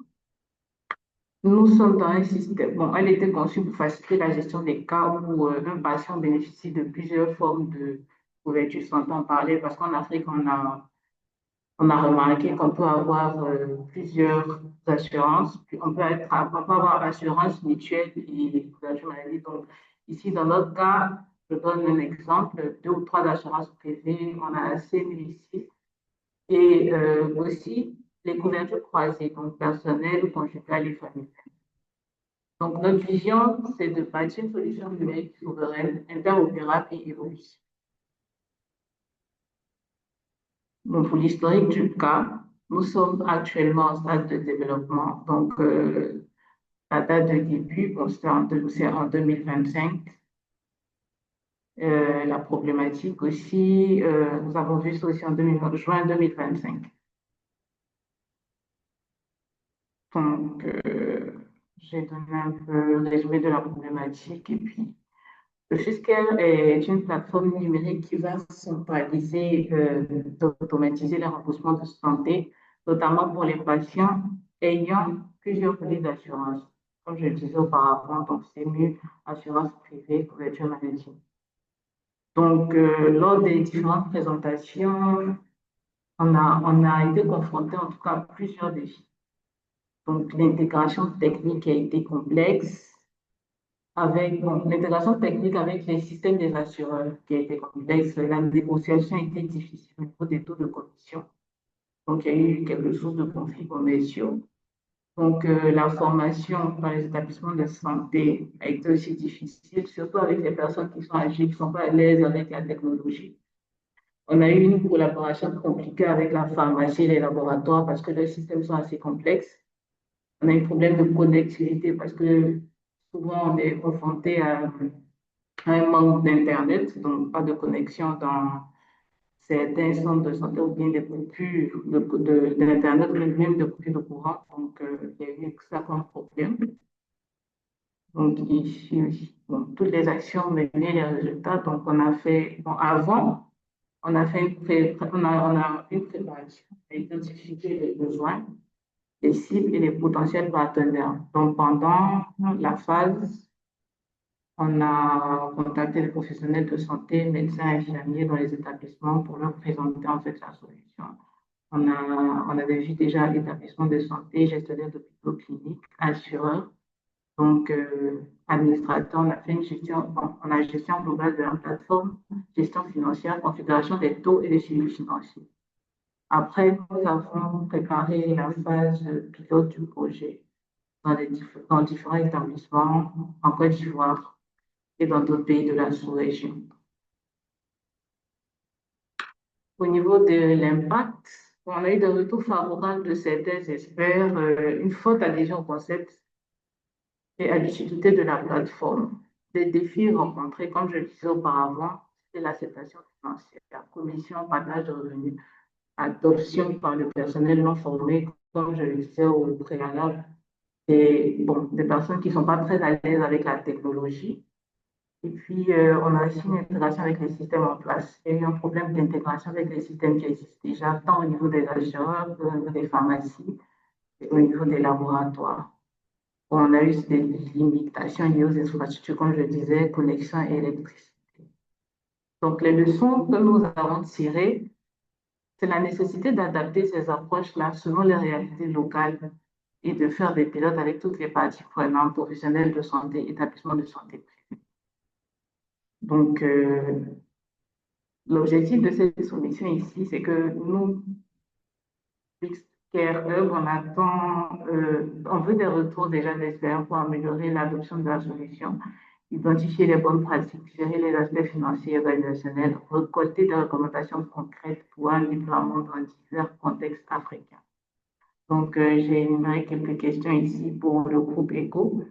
S11: nous sommes dans un système. Bon, elle était conçue pour faciliter la gestion des cas où un patient bénéficie de plusieurs formes de couverture santé en parler parce qu'en Afrique, on a remarqué qu'on peut avoir plusieurs assurances. On peut avoir assurance mutuelle et couverture maladie. Donc, ici, dans notre cas, je donne un exemple, 2 ou 3 assurances privées, on a C1006 et aussi les couvertures croisées, donc personnelles, conjugales et familiales. Donc, notre vision, c'est de bâtir une solution numérique souveraine, interopérable et évolutive. Donc, pour l'historique du cas, nous sommes actuellement en stade de développement. Donc, la date de début, bon, c'est en 2025. La problématique aussi, nous avons vu ça aussi en juin 2025. Donc, j'ai donné un peu le résumé de la problématique et puis le FlixCare est une plateforme numérique qui va centraliser, automatiser les remboursements de santé, notamment pour les patients ayant plusieurs paliers d'assurance. Comme je le disais auparavant, donc c'est mieux assurance privée, couverture maladie. Donc, lors des différentes présentations, on a été confronté en tout cas à plusieurs défis. Donc, l'intégration technique a été complexe. avec bon, l'intégration technique avec les systèmes des assureurs qui a été complexe. La négociation a été difficile au niveau des taux de commission. Donc, il y a eu quelques sources de conflits commerciaux. Donc, la formation dans les établissements de santé a été aussi difficile, surtout avec les personnes qui sont âgées, qui ne sont pas à l'aise avec la technologie. On a eu une collaboration compliquée avec la pharmacie et les laboratoires parce que leurs systèmes sont assez complexes. On a un problème de connectivité parce que souvent on est confronté à un manque d'Internet, donc pas de connexion dans certains centres de santé ou bien des coupures d'Internet, même des coupures de courant. Donc, il y a eu ça comme problème. Donc, ici, bon, toutes les actions menées, les résultats. Donc, on a fait, bon, avant, on a fait on a une préparation à identifier les besoins, les cibles et les potentiels partenaires. Donc, pendant la phase, on a contacté les professionnels de santé, médecins, infirmiers dans les établissements pour leur présenter en fait la solution. On avait vu déjà l'établissement de santé, gestionnaire d'hôpitaux cliniques, assureurs. Donc, administrateur, on a fait une gestion, bon, on a une gestion globale de la plateforme, gestion financière, configuration des taux et des suivis financiers. Après, nous avons préparé la phase pilote du projet dans différents établissements en Côte d'Ivoire et dans d'autres pays de la sous-région. Au niveau de l'impact, on a eu des retours favorables de certains experts, une forte adhésion au concept et à l'utilité de la plateforme. Les défis rencontrés, comme je le disais auparavant, c'est l'acceptation financière, commission, partage de revenus, adoption par le personnel non formé, comme je le disais au préalable, et bon, des personnes qui ne sont pas très à l'aise avec la technologie. Et puis, on a aussi une intégration avec les systèmes en place. Il y a eu un problème d'intégration avec les systèmes qui existent déjà, tant au niveau des assureurs, au niveau des pharmacies et au niveau des laboratoires. On a eu des limitations liées aux infrastructures, comme je disais, connexion et électricité. Donc, les leçons que nous avons tirées, c'est la nécessité d'adapter ces approches-là selon les réalités locales et de faire des pilotes avec toutes les parties prenantes, professionnels de santé, établissements de santé. Donc, l'objectif de cette soumission ici, c'est que nous, on veut des retours déjà d'experts pour améliorer l'adoption de la solution, identifier les bonnes pratiques, gérer les aspects financiers et organisationnels, récolter des recommandations concrètes pour un déploiement dans divers contextes africains. Donc, j'ai énuméré quelques questions ici pour le groupe ECO.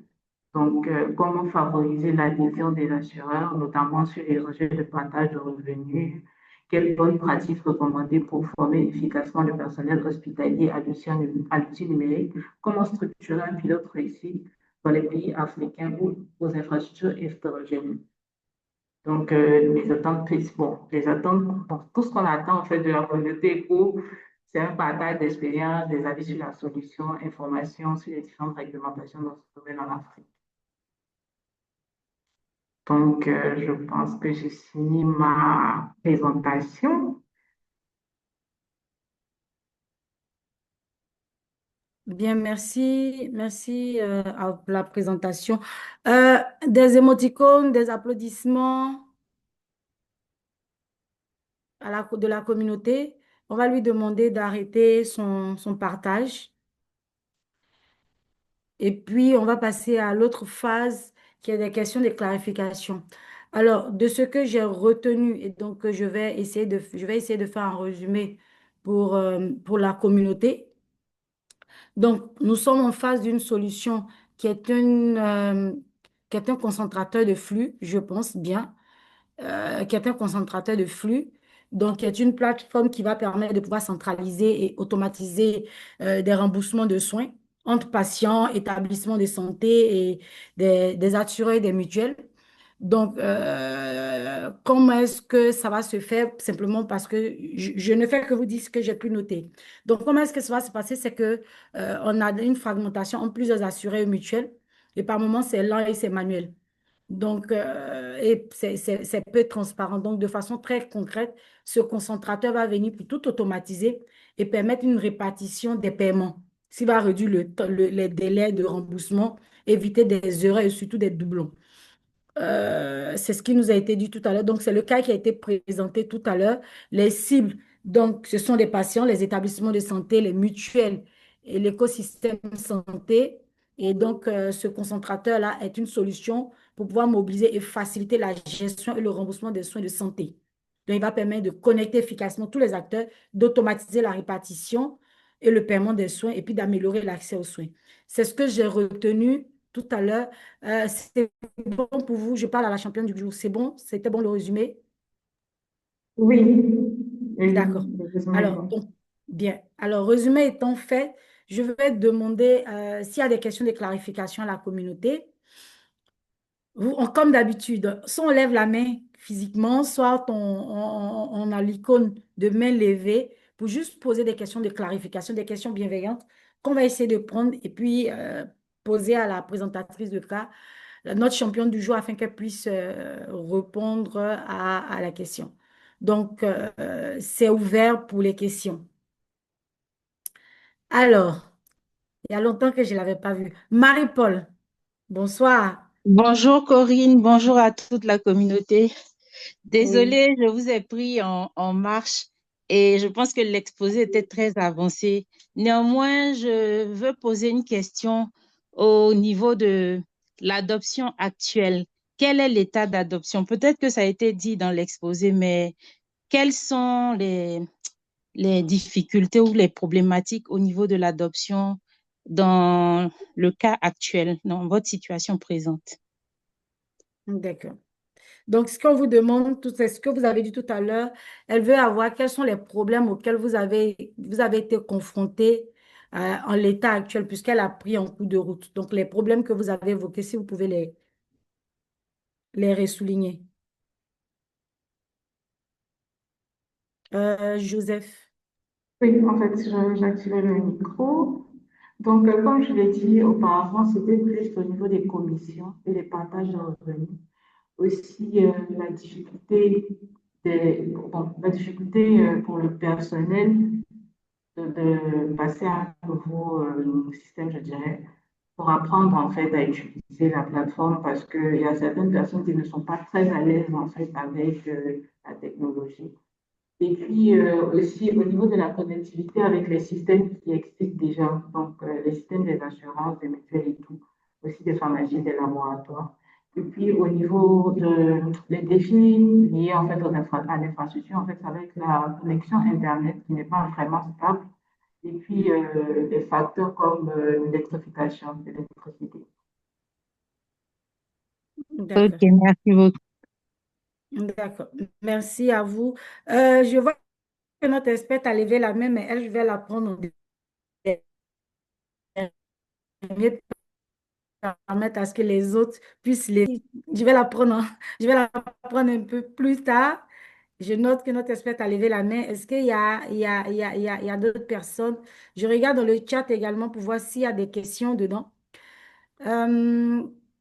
S11: Donc, comment favoriser l'adhésion des assureurs, notamment sur les enjeux de partage de revenus? Quelles bonnes pratiques recommandées pour former efficacement le personnel hospitalier à l'outil numérique? Comment structurer un pilote réussi dans les pays africains ou aux infrastructures hétérogènes? Donc, les attentes, bon, tout ce qu'on attend en fait de la communauté ECO, c'est un partage d'expérience, des avis sur la solution, informations sur les différentes réglementations dans ce domaine en Afrique. Donc, je pense que j'ai fini ma présentation.
S2: Bien, merci. Merci pour la présentation. Des émoticônes, des applaudissements de la communauté. On va lui demander d'arrêter son partage. Et puis, on va passer à l'autre phase qui est des questions de clarification. Alors, de ce que j'ai retenu, et donc je vais essayer de faire un résumé pour la communauté. Donc, nous sommes en face d'une solution qui est qui est un concentrateur de flux, je pense bien, qui est un concentrateur de flux. Donc, qui est une plateforme qui va permettre de pouvoir centraliser et automatiser des remboursements de soins entre patients, établissements de santé et des assureurs et des mutuelles. Donc, comment est-ce que ça va se faire? Simplement parce que je ne fais que vous dire ce que j'ai pu noter. Donc, comment est-ce que ça va se passer? C'est que on a une fragmentation en plusieurs assurés et mutuelles. Et par moments, c'est lent et c'est manuel. Donc, et c'est peu transparent. Donc, de façon très concrète, ce concentrateur va venir pour tout automatiser et permettre une répartition des paiements, ce qui va réduire les délais de remboursement éviter des erreurs et surtout des doublons. C'est ce qui nous a été dit tout à l'heure. Donc, c'est le cas qui a été présenté tout à l'heure. Les cibles, donc, ce sont les patients, les établissements de santé, les mutuelles et l'écosystème santé. Et donc, ce concentrateur-là est une solution pour pouvoir mobiliser et faciliter la gestion et le remboursement des soins de santé. Donc, il va permettre de connecter efficacement tous les acteurs, d'automatiser la répartition et le paiement des soins et puis d'améliorer l'accès aux soins. C'est ce que j'ai retenu tout à l'heure. C'est bon pour vous? Je parle à la championne du jour. C'est bon? C'était bon le résumé?
S11: Oui, oui,
S2: D'accord.
S11: le résumé est
S2: Alors,
S11: bon.
S2: donc, bien. Alors, résumé étant fait, je vais demander s'il y a des questions de clarification à la communauté. Comme d'habitude, soit on lève la main physiquement, soit on a l'icône de main levée pour juste poser des questions de clarification, des questions bienveillantes qu'on va essayer de prendre et puis poser à la présentatrice de cas, notre championne du jour, afin qu'elle puisse répondre à la question. Donc, c'est ouvert pour les questions. Alors, il y a longtemps que je ne l'avais pas vue. Marie-Paul, bonsoir.
S12: Bonjour Corinne, bonjour à toute la communauté.
S2: Oui.
S12: Désolée, je vous ai pris en marche et je pense que l'exposé était très avancé. Néanmoins, je veux poser une question au niveau de l'adoption actuelle. Quel est l'état d'adoption? Peut-être que ça a été dit dans l'exposé, mais quelles sont les difficultés ou les problématiques au niveau de l'adoption dans le cas actuel, dans votre situation présente?
S2: D'accord. Donc, ce qu'on vous demande, tout c'est ce que vous avez dit tout à l'heure, elle veut avoir quels sont les problèmes auxquels vous avez été confrontés en l'état actuel, puisqu'elle a pris en cours de route. Donc, les problèmes que vous avez évoqués, si vous pouvez les ressouligner. Joseph.
S11: Oui, en fait, j'ai activé le micro. Donc, comme je l'ai dit auparavant, c'était plus au niveau des commissions et des partages de revenus. Aussi, la difficulté pour le personnel de passer à un nouveau système, je dirais, pour apprendre en fait à utiliser la plateforme parce qu'il y a certaines personnes qui ne sont pas très à l'aise en fait avec la technologie. Et puis aussi au niveau de la connectivité avec les systèmes qui existent déjà, donc les systèmes des assurances, des mutuelles et tout, aussi des pharmacies, des laboratoires. Et puis au niveau des défis liés en fait à l'infrastructure, en fait avec la connexion Internet qui n'est pas vraiment stable, et puis des facteurs comme l'électrification, l'électricité.
S12: Ok,
S2: D'accord.
S12: merci beaucoup.
S2: D'accord. Merci à vous. Je vois que notre experte a levé la main, mais elle, je vais la prendre en dernier, permettre à ce que les autres puissent les. Je vais la prendre, je vais la prendre un peu plus tard. Je note que notre experte a levé la main. Est-ce qu'il y a, il y a, il y a, il y a, il y a d'autres personnes? Je regarde dans le chat également pour voir s'il y a des questions dedans.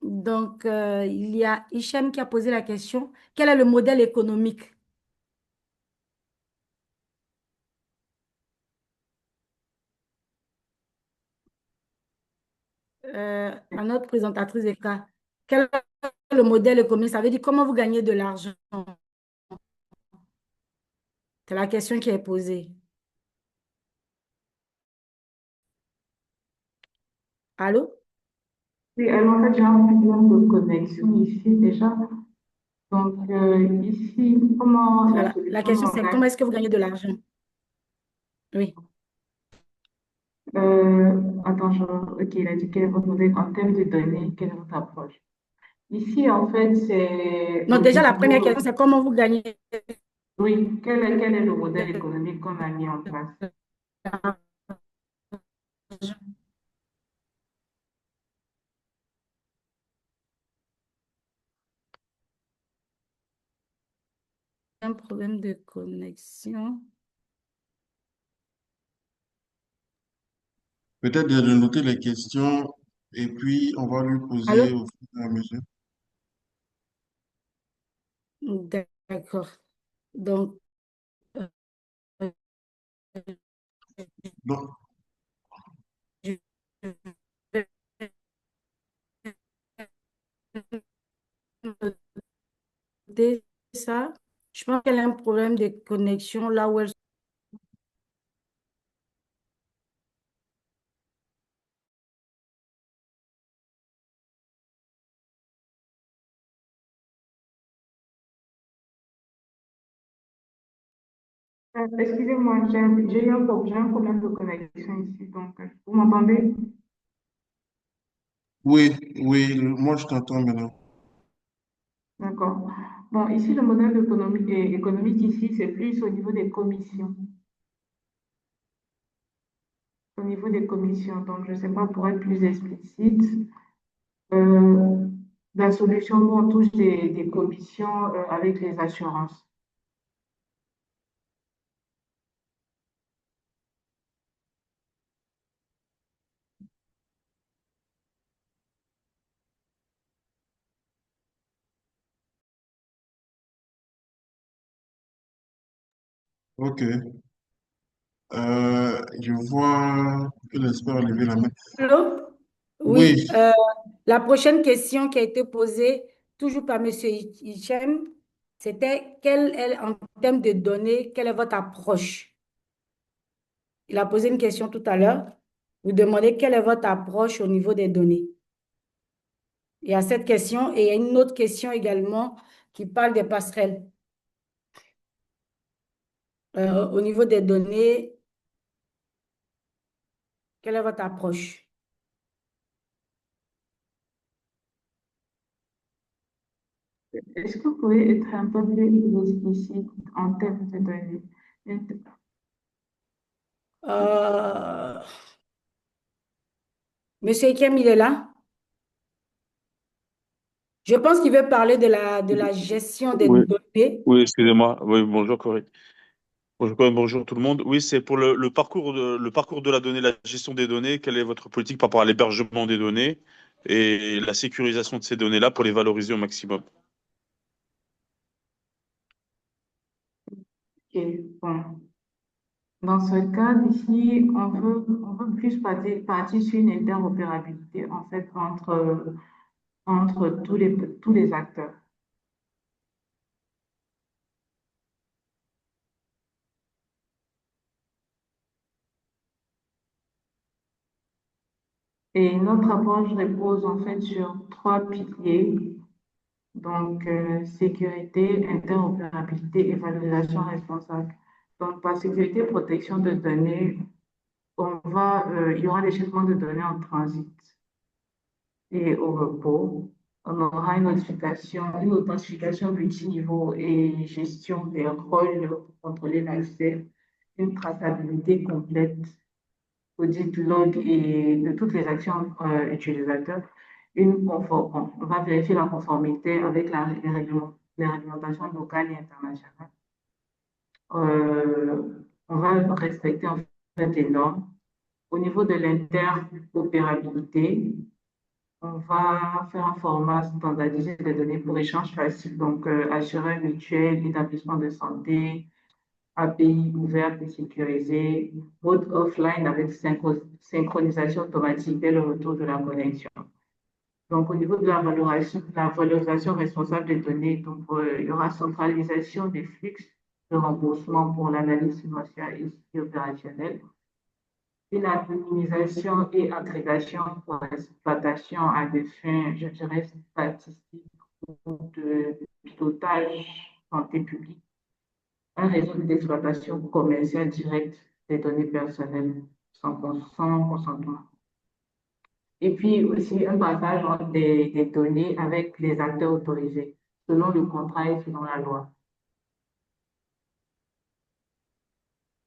S2: Donc, il y a Hichem qui a posé la question. Quel est le modèle économique? À notre présentatrice de cas. Quel est le modèle économique? Ça veut dire comment vous gagnez de l'argent? C'est la question qui est posée. Allô?
S11: Oui, alors en fait, j'ai un problème de connexion ici déjà. Donc, ici, comment la
S2: Voilà. La
S11: solution
S2: question, c'est comment
S11: bancaire?
S2: est-ce que vous gagnez de l'argent? Oui.
S11: Attends, ok, il a dit quelle est votre modèle en termes de données, quelle est votre approche? Ici, en fait, c'est
S2: Non,
S11: au
S2: déjà, la première
S11: niveau,
S2: question, c'est comment vous gagnez
S11: oui, quel est le modèle économique qu'on a mis en place?
S2: un problème de connexion.
S10: Peut-être de noter les questions et puis on va lui poser
S2: Allô?
S10: au fur et à mesure.
S2: D'accord. Donc, euh,
S10: Donc,
S2: je vais noter ça. Je pense qu'elle a un problème de connexion là où elle.
S11: Excusez-moi, j'ai eu j'ai un problème de connexion ici, donc vous m'entendez?
S10: Oui, oui, moi je t'entends maintenant.
S11: D'accord. Bon, ici, le modèle économique ici, c'est plus au niveau des commissions. Au niveau des commissions, donc je ne sais pas, pour être plus explicite, euh, la solution, nous, on touche des commissions avec les assurances.
S10: Ok. Je vois que l'expert a levé la main.
S2: Allô?
S10: Oui,
S2: Oui, la prochaine question qui a été posée, toujours par Monsieur Hichem, c'était en termes de données, quelle est votre approche? Il a posé une question tout à l'heure. Vous demandez quelle est votre approche au niveau des données. Il y a cette question et il y a une autre question également qui parle des passerelles. Au niveau des données, quelle est votre approche?
S11: Est-ce que vous pouvez être un peu plus explicite en termes de données?
S2: Euh, Monsieur Hichem, il est là? Je pense qu'il veut parler de la gestion des
S13: Oui,
S2: données.
S13: oui, excusez-moi. Oui, bonjour Corinne. Bonjour Corinne, bonjour tout le monde. Oui, c'est pour le parcours de la donnée, la gestion des données. Quelle est votre politique par rapport à l'hébergement des données et la sécurisation de ces données-là pour les valoriser au maximum?
S11: Ok, bon. Dans ce cas ici, on veut plus partir sur une interopérabilité en fait entre tous les acteurs. Et notre approche repose en fait sur trois piliers, donc sécurité, interopérabilité et valorisation responsable. Donc par sécurité et protection de données, il y aura des changements de données en transit et au repos. On aura une authentification multiniveau et gestion des rôles pour contrôler l'accès, une traçabilité complète, audit log et de toutes les actions utilisateurs. On va vérifier la conformité avec les réglementations locales et internationales. On va respecter en fait les normes. Au niveau de l'interopérabilité, on va faire un format standardisé de données pour échange facile, donc assureur mutuel, établissement de santé, API ouverte et sécurisée, mode offline avec synchronisation automatique dès le retour de la connexion. Donc, au niveau de la valorisation responsable des données, donc, il y aura centralisation des flux de remboursement pour l'analyse financière et opérationnelle, une anonymisation et agrégation pour l'exploitation à des fins, je dirais, statistiques ou de pilotage santé publique, un réseau d'exploitation commerciale directe des données personnelles sans consentement. Et puis aussi un partage entre des données avec les acteurs autorisés, selon le contrat et selon la loi.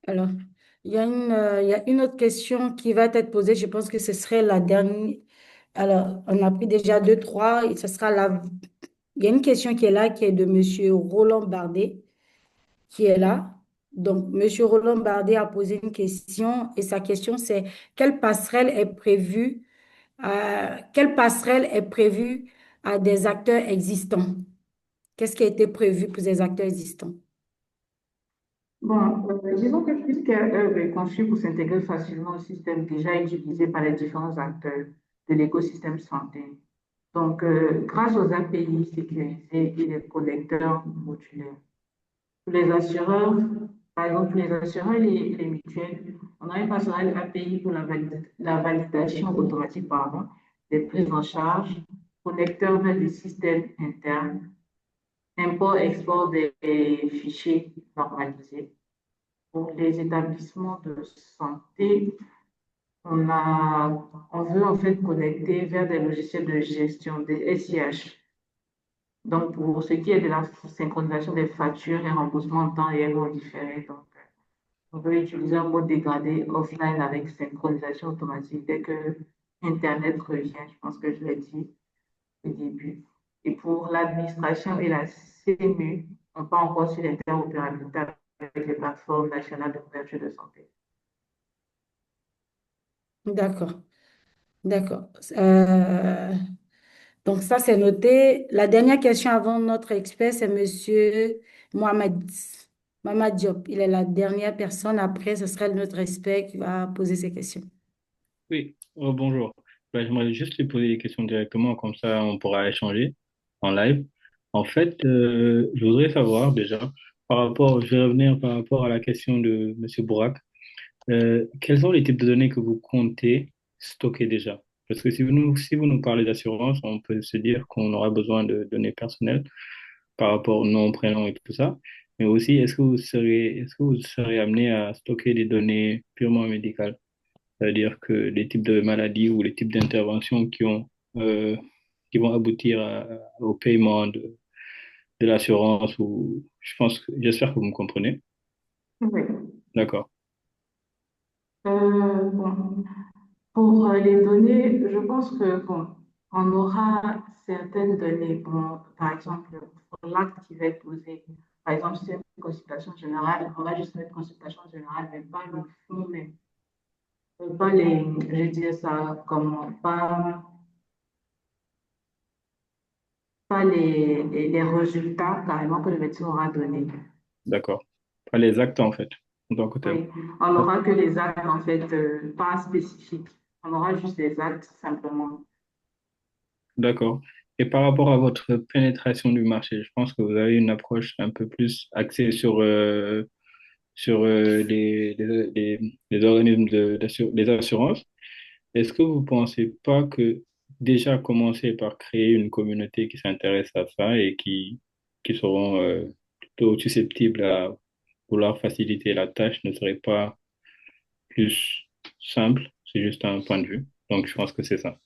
S2: Alors, il y a une autre question qui va être posée. Je pense que ce serait la dernière. Alors, on a pris déjà deux, trois. Et ce sera la. Il y a une question qui est là, qui est de Monsieur Roland Bardet, qui est là. Donc, Monsieur Roland Bardet a posé une question et sa question, c'est quelle passerelle est prévue à des acteurs existants? Qu'est-ce qui a été prévu pour ces acteurs existants?
S11: Bon, disons que puisque œuvre est conçue pour s'intégrer facilement au système déjà utilisé par les différents acteurs de l'écosystème santé. Donc, grâce aux API sécurisés et les connecteurs modulaires, pour les assureurs, par exemple, pour les assureurs et les mutuelles, on a un passerelle API pour la validation automatique, pardon, des prises en charge, connecteur vers des systèmes internes, import-export des fichiers normalisés. Pour les établissements de santé, on veut en fait connecter vers des logiciels de gestion, des SIH. Donc, pour ce qui est de la synchronisation des factures et remboursements en temps réel ou en différé, donc, on peut utiliser un mode dégradé offline avec synchronisation automatique dès que Internet revient. Je pense que je l'ai dit au début. Et pour l'administration et la CMU, on part encore sur l'interopérabilité avec les plateformes nationales de couverture de santé.
S2: D'accord, d'accord. Donc ça, c'est noté. La dernière question avant notre expert, c'est Monsieur Mohamed, Mohamed Diop. Il est la dernière personne. Après, ce sera notre expert qui va poser ses questions.
S5: Oui, bonjour. J'aimerais juste lui poser des questions directement, comme ça on pourra échanger en live. En fait, je voudrais savoir déjà, je vais revenir par rapport à la question de Monsieur Bourak. Quels sont les types de données que vous comptez stocker déjà? Parce que si vous nous parlez d'assurance, on peut se dire qu'on aura besoin de données personnelles par rapport au nom, prénom et tout ça. Mais aussi, est-ce que vous serez amené à stocker des données purement médicales? C'est-à-dire que les types de maladies ou les types d'interventions qui vont aboutir au paiement de l'assurance ou j'espère que vous me comprenez.
S11: Oui.
S5: D'accord.
S11: Bon, pour les données, je pense que bon, on aura certaines données. Bon, par exemple, pour l'acte qui va être posé, par exemple, si c'est une consultation générale, on va juste mettre consultation générale, mais pas le fond même. Pas les, je dirais ça comment, pas les résultats carrément que le médecin aura donnés.
S5: D'accord. Pas les actes en fait. Donc,
S11: Oui, on n'aura que les actes en fait, pas spécifiques. On aura juste des actes simplement.
S5: d'accord. Et par rapport à votre pénétration du marché, je pense que vous avez une approche un peu plus axée sur les organismes des assurances. Est-ce que vous ne pensez pas que déjà commencer par créer une communauté qui s'intéresse à ça et qui seront plutôt susceptibles à vouloir faciliter la tâche ne serait pas plus simple? C'est juste un point de vue. Donc, je pense que c'est ça.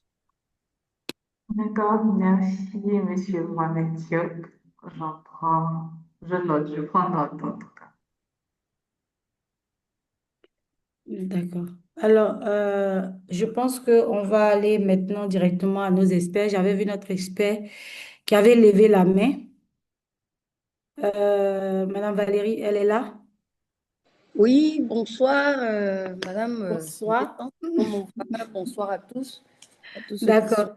S11: D'accord, merci, Monsieur Mohamed Diop. Je note, je prends note en tout cas.
S2: D'accord. Alors, je pense qu'on va aller maintenant directement à nos experts. J'avais vu notre expert qui avait levé la main. Madame Valérie, elle est là?
S14: Oui, bonsoir, Madame
S2: Bonsoir.
S14: bonsoir à tous ceux qui sont
S2: D'accord.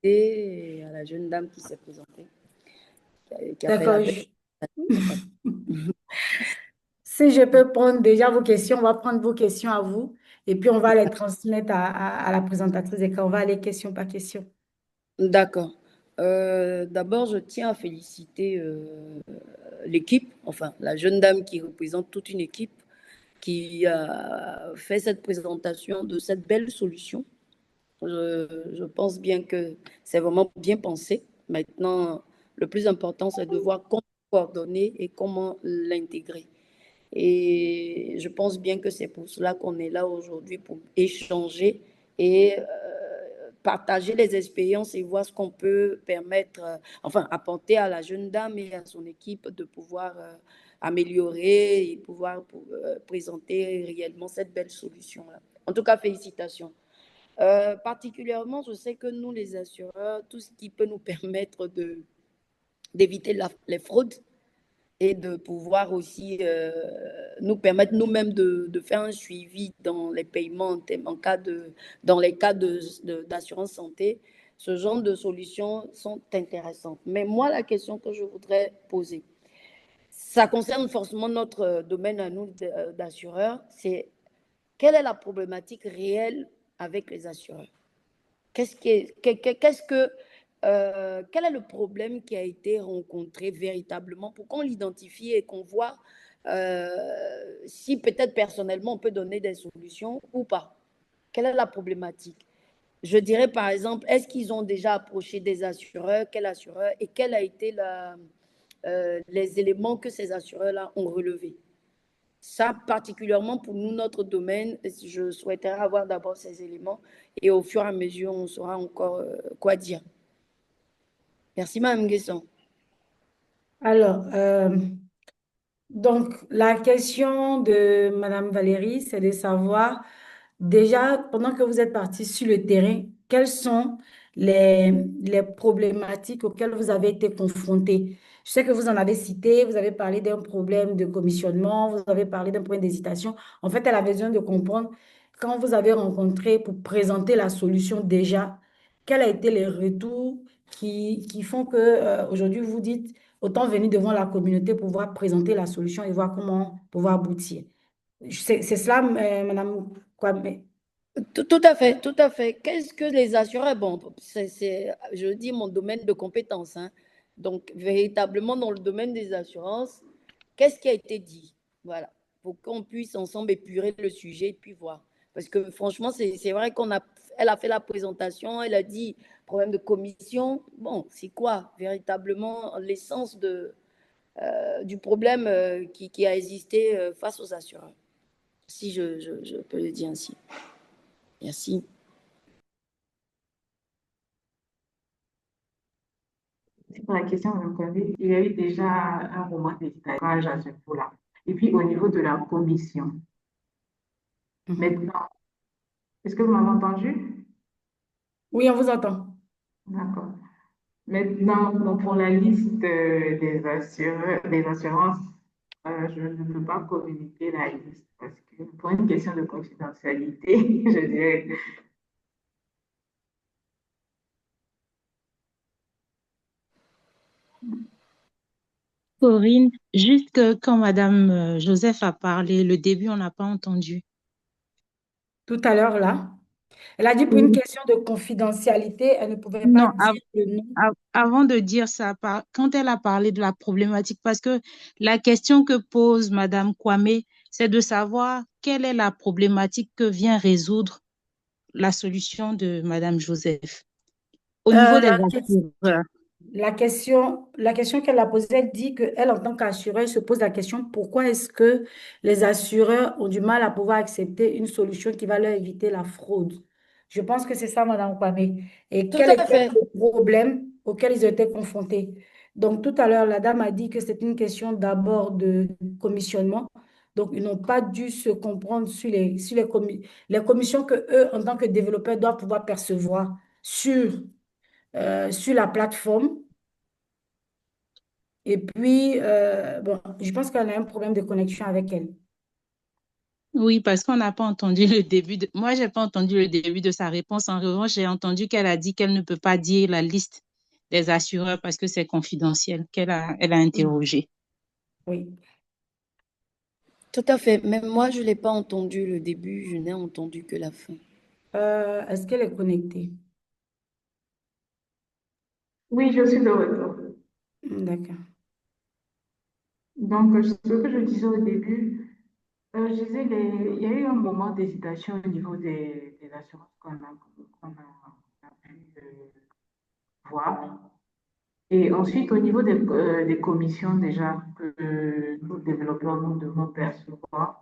S14: et à la jeune dame qui s'est présentée, qui a fait la
S2: D'accord.
S14: belle.
S2: Si je peux prendre déjà vos questions, on va prendre vos questions à vous et puis on va les transmettre à la présentatrice et on va aller question par question.
S14: D'accord. D'abord, je tiens à féliciter l'équipe, enfin la jeune dame qui représente toute une équipe qui a fait cette présentation de cette belle solution. Je pense bien que c'est vraiment bien pensé. Maintenant, le plus important, c'est de voir comment coordonner et comment l'intégrer. Et je pense bien que c'est pour cela qu'on est là aujourd'hui, pour échanger et partager les expériences et voir ce qu'on peut permettre, enfin, apporter à la jeune dame et à son équipe de pouvoir améliorer et pouvoir présenter réellement cette belle solution-là. En tout cas, félicitations. Particulièrement, je sais que nous, les assureurs, tout ce qui peut nous permettre d'éviter les fraudes et de pouvoir aussi nous permettre nous-mêmes de faire un suivi dans les paiements dans les cas d'assurance santé, ce genre de solutions sont intéressantes. Mais moi, la question que je voudrais poser, ça concerne forcément notre domaine à nous d'assureurs, c'est quelle est la problématique réelle avec les assureurs? Qu'est-ce que quel est le problème qui a été rencontré véritablement pour qu'on l'identifie et qu'on voit si peut-être personnellement on peut donner des solutions ou pas. Quelle est la problématique? Je dirais par exemple, est-ce qu'ils ont déjà approché des assureurs, quel assureur et quels a été les éléments que ces assureurs-là ont relevés? Ça, particulièrement pour nous, notre domaine, je souhaiterais avoir d'abord ces éléments et au fur et à mesure, on saura encore quoi dire. Merci, Mme Guesson.
S2: Alors, donc, la question de Madame Valérie, c'est de savoir, déjà, pendant que vous êtes parti sur le terrain, quelles sont les problématiques auxquelles vous avez été confrontés? Je sais que vous en avez cité, vous avez parlé d'un problème de commissionnement, vous avez parlé d'un point d'hésitation. En fait, elle a besoin de comprendre quand vous avez rencontré pour présenter la solution déjà, quels ont été les retours qui font que aujourd'hui vous dites autant venir devant la communauté pour pouvoir présenter la solution et voir comment pouvoir aboutir. C'est cela, Madame Kwame.
S14: Tout à fait, tout à fait. Qu'est-ce que les assureurs? Bon, je dis mon domaine de compétence, hein. Donc, véritablement, dans le domaine des assurances, qu'est-ce qui a été dit? Voilà, pour qu'on puisse ensemble épurer le sujet et puis voir. Parce que franchement, c'est vrai elle a fait la présentation, elle a dit problème de commission. Bon, c'est quoi véritablement l'essence du problème qui a existé face aux assureurs? Si je peux le dire ainsi. Merci.
S11: C'est pour la question, Mme Kouamé. Il y a eu déjà un moment d'hésitation à ce niveau-là. Et puis, au niveau de la commission. Maintenant, est-ce que vous m'avez entendu?
S2: Oui, on vous entend.
S11: D'accord. Maintenant, donc pour la liste des assurances, je ne peux pas communiquer la liste parce que pour une question de confidentialité, je dirais.
S12: Corinne, juste que quand Madame Joseph a parlé, le début, on n'a pas entendu.
S2: Tout à l'heure, là, elle a dit pour une question de confidentialité, elle ne pouvait pas
S12: Non,
S2: dire le nom.
S12: avant de dire ça, quand elle a parlé de la problématique, parce que la question que pose Madame Kwame, c'est de savoir quelle est la problématique que vient résoudre la solution de Madame Joseph au niveau des assureurs.
S2: La question qu'elle a posée, elle dit qu'elle, en tant qu'assureur, se pose la question pourquoi est-ce que les assureurs ont du mal à pouvoir accepter une solution qui va leur éviter la fraude. Je pense que c'est ça, Madame Kwame. Et
S14: Tout
S2: quel
S14: à
S2: était
S14: fait.
S2: le problème auquel ils étaient confrontés? Donc, tout à l'heure, la dame a dit que c'est une question d'abord de commissionnement. Donc, ils n'ont pas dû se comprendre sur les commissions que eux, en tant que développeurs, doivent pouvoir percevoir sur la plateforme. Et puis, bon, je pense qu'elle a un problème de connexion avec elle.
S12: Oui, parce qu'on n'a pas entendu le début de... Moi, je n'ai pas entendu le début de sa réponse. En revanche, j'ai entendu qu'elle a dit qu'elle ne peut pas dire la liste des assureurs parce que c'est confidentiel, elle a interrogé.
S2: Oui.
S14: Tout à fait. Même moi, je ne l'ai pas entendu le début, je n'ai entendu que la fin.
S2: Est-ce qu'elle est connectée?
S11: Oui, je suis de retour.
S2: D'accord.
S11: Donc, ce que je disais au début, je disais, il y a eu un moment d'hésitation au niveau des assurances qu'on a pu voir. Et ensuite, au niveau des commissions déjà que nous, développeurs, nous devons percevoir.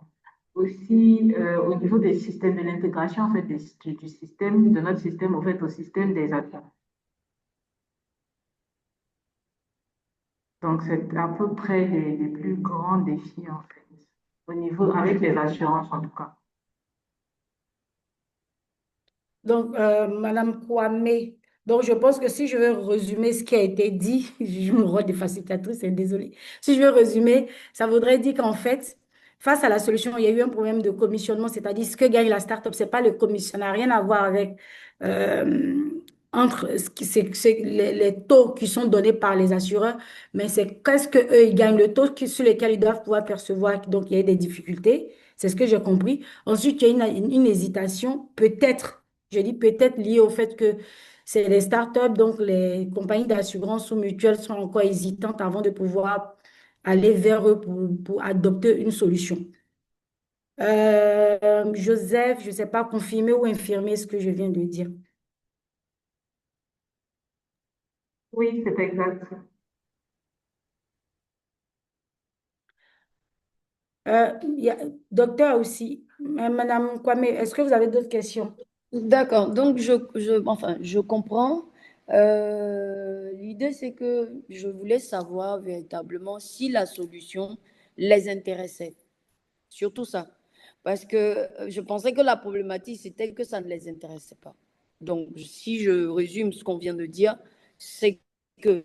S11: Aussi, au niveau des systèmes, de l'intégration en fait, du système, de notre système en fait, au système des assurances. Donc, c'est à peu près les plus grands défis en fait, au niveau, avec les assurances en tout cas.
S2: Donc, Madame Kwame, donc je pense que si je veux résumer ce qui a été dit, je me rends des facilitatrices, désolée. Si je veux résumer, ça voudrait dire qu'en fait, face à la solution, il y a eu un problème de commissionnement, c'est-à-dire ce que gagne la start-up, c'est pas le commission, ça n'a rien à voir avec entre les taux qui sont donnés par les assureurs, mais c'est qu'est-ce que eux ils gagnent, le taux sur lequel ils doivent pouvoir percevoir. Donc, il y a eu des difficultés, c'est ce que j'ai compris. Ensuite, il y a une hésitation, peut-être. Je dis peut-être lié au fait que c'est les startups, donc les compagnies d'assurance ou mutuelles sont encore hésitantes avant de pouvoir aller vers eux pour adopter une solution. Joseph, je ne sais pas confirmer ou infirmer ce que je viens de dire.
S11: Oui, c'est exact.
S2: Docteur aussi, Madame Kwame, est-ce que vous avez d'autres questions?
S14: D'accord, donc enfin, je comprends. L'idée, c'est que je voulais savoir véritablement si la solution les intéressait. Surtout ça. Parce que je pensais que la problématique, c'était que ça ne les intéressait pas. Donc, si je résume ce qu'on vient de dire, c'est que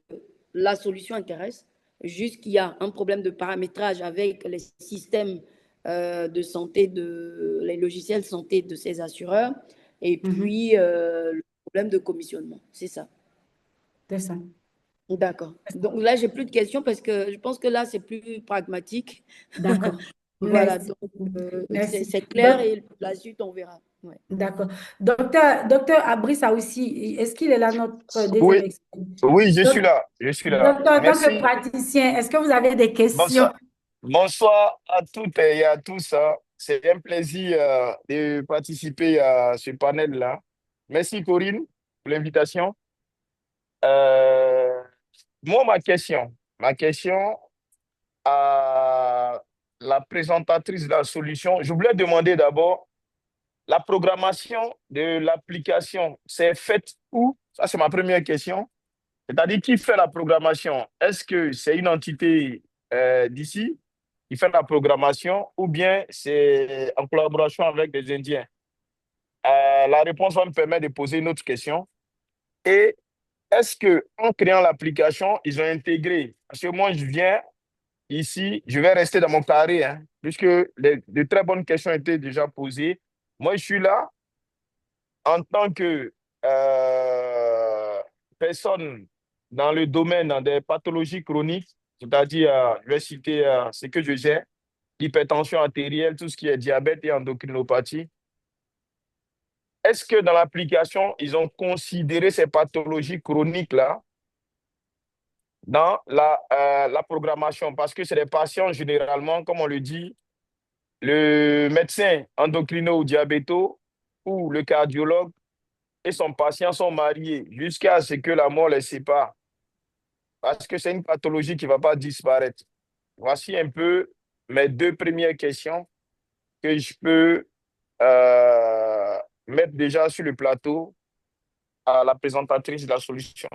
S14: la solution intéresse, juste qu'il y a un problème de paramétrage avec les systèmes de santé, les logiciels santé de ces assureurs, et puis le problème de commissionnement. C'est ça.
S2: C'est ça.
S14: D'accord. Donc là, j'ai plus de questions parce que je pense que là, c'est plus pragmatique.
S2: D'accord.
S14: Voilà,
S2: Merci.
S14: donc
S2: Merci.
S14: c'est clair et la suite, on verra. Ouais.
S2: D'accord. Docteur Abrissa aussi, est-ce qu'il est là, notre deuxième
S15: Oui,
S2: expert?
S15: oui, je suis
S2: Doc-
S15: là. Je suis là.
S2: Docteur, en tant que
S15: Merci.
S2: praticien, est-ce que vous avez des questions?
S15: Bonsoir. Bonsoir à toutes et à tous, hein. C'est un plaisir de participer à ce panel-là. Merci Corinne pour l'invitation. Euh, Moi, ma question à la présentatrice de la solution, je voulais demander d'abord la programmation de l'application, c'est fait où? Ça, c'est ma première question. C'est-à-dire, qui fait la programmation? Est-ce que c'est une entité d'ici qui fait la programmation ou bien c'est en collaboration avec des Indiens? La réponse va me permettre de poser une autre question. Et est-ce que en créant l'application, ils ont intégré? Parce que moi, je viens ici, je vais rester dans mon carré, hein, puisque de très bonnes questions ont été déjà posées. Moi, je suis là en tant que personne dans le domaine des pathologies chroniques, c'est-à-dire, je vais citer ce que je gère, l'hypertension artérielle, tout ce qui est diabète et endocrinopathie. Est-ce que dans l'application, ils ont considéré ces pathologies chroniques-là dans la programmation? Parce que c'est des patients, généralement, comme on le dit, le médecin endocrino ou diabéto ou le cardiologue et son patient sont mariés jusqu'à ce que la mort les sépare. Parce que c'est une pathologie qui ne va pas disparaître. Voici un peu mes deux premières questions que je peux euh, mettre déjà sur le plateau à la présentatrice de la solution.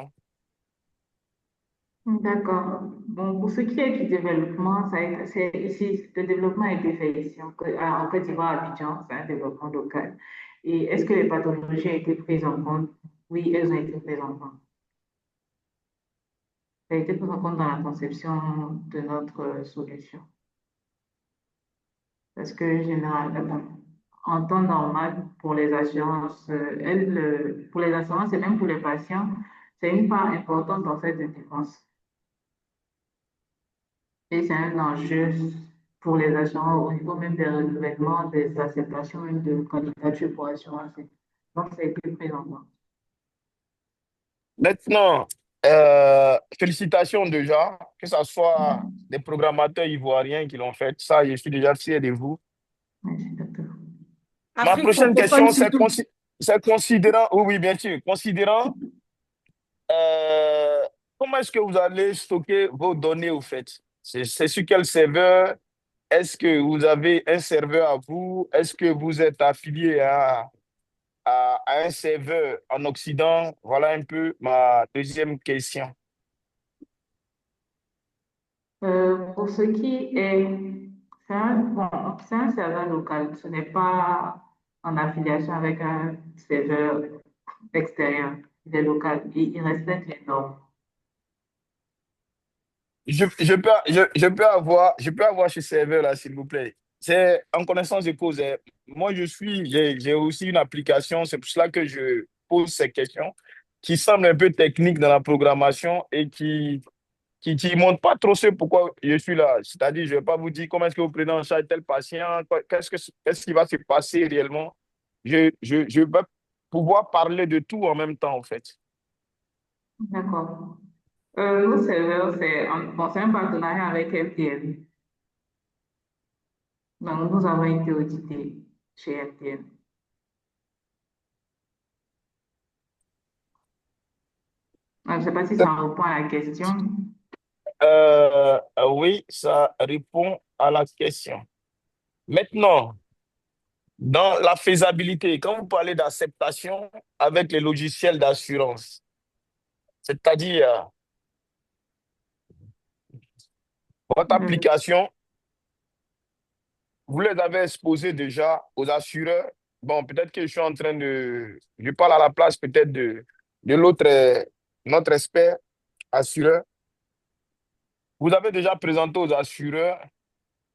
S11: D'accord. Bon, pour ce qui est du développement, ici, le développement a été fait ici en Côte d'Ivoire, à Abidjan, c'est un développement local. Et est-ce que les pathologies ont été prises en compte? Oui, elles ont été prises en compte. Ça a été pris en compte dans la conception de notre solution. Parce que généralement, en temps normal, pour les assurances, pour les assurances et même pour les patients, c'est une part importante en fait de dépenses. Et c'est un enjeu pour les assurances au niveau même des renouvellements, des acceptations, même de candidatures pour assurance. Donc, ça a été pris en compte.
S15: Maintenant, félicitations déjà, que ce soit des programmateurs ivoiriens qui l'ont fait. Ça, je suis déjà fier de vous.
S11: Merci, docteur.
S15: Ma
S2: Afrique
S15: prochaine
S2: francophone
S15: question,
S2: surtout.
S15: c'est considérant, oui, oui, bien sûr, considérant comment est-ce que vous allez stocker vos données au fait? C'est sur quel serveur? Est-ce que vous avez un serveur à vous? Est-ce que vous êtes affilié à un serveur en Occident? Voilà un peu ma deuxième question.
S11: Pour ce qui est, c'est un serveur local, ce n'est pas en affiliation avec un serveur extérieur, il est local, il respecte les normes.
S15: Je peux avoir ce serveur-là, s'il vous plaît. C'est en connaissance de cause, hein. Moi, j'ai aussi une application, c'est pour cela que je pose ces questions, qui semblent un peu techniques dans la programmation et qui montre pas trop ce pourquoi je suis là. C'est-à-dire, je ne vais pas vous dire comment est-ce que vous prenez en charge tel patient, qu'est-ce qui va se passer réellement. Je vais pouvoir parler de tout en même temps, en fait.
S11: D'accord. Nous, bon, c'est un partenariat avec MTN. Donc, nous avons été audités chez MTN. Je ne sais pas si ça répond à la question.
S15: Oui, ça répond à la question. Maintenant, dans la faisabilité, quand vous parlez d'acceptation avec les logiciels d'assurance, c'est-à-dire votre application, vous les avez exposées déjà aux assureurs. Bon, peut-être que je suis en train de... Je parle à la place peut-être de l'autre, notre expert assureur. Vous avez déjà présenté aux assureurs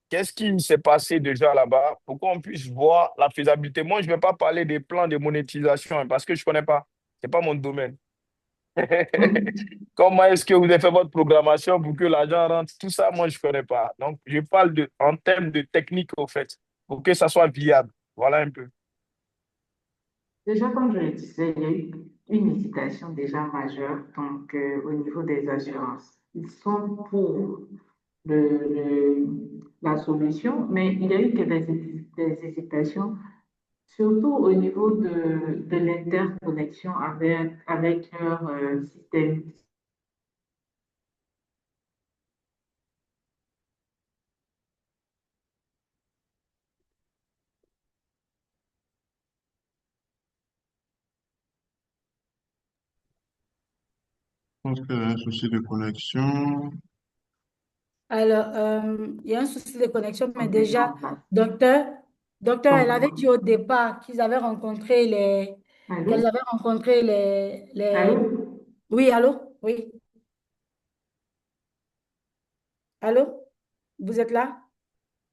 S15: qu'est-ce qui s'est passé déjà là-bas pour qu'on puisse voir la faisabilité. Moi, je ne vais pas parler des plans de monétisation hein, parce que je ne connais pas. Ce n'est pas mon domaine. Comment est-ce que vous avez fait votre programmation pour que l'argent rentre? Tout ça, moi, je ne connais pas. Donc, je parle en termes de technique, au fait, pour que ça soit viable. Voilà un peu.
S11: Déjà, comme je le disais, il y a eu une hésitation déjà majeure donc, au niveau des assurances. Ils sont pour la solution, mais il y a eu que des hésitations, surtout au niveau de l'interconnexion avec leur système.
S10: Je pense qu'il y a un souci de connexion.
S2: Alors, il y a un souci de connexion, mais déjà, docteur, elle avait dit au départ qu'ils avaient rencontré qu'elles avaient rencontré
S11: Allô?
S2: Oui, allô? Oui. Allô? Vous êtes là?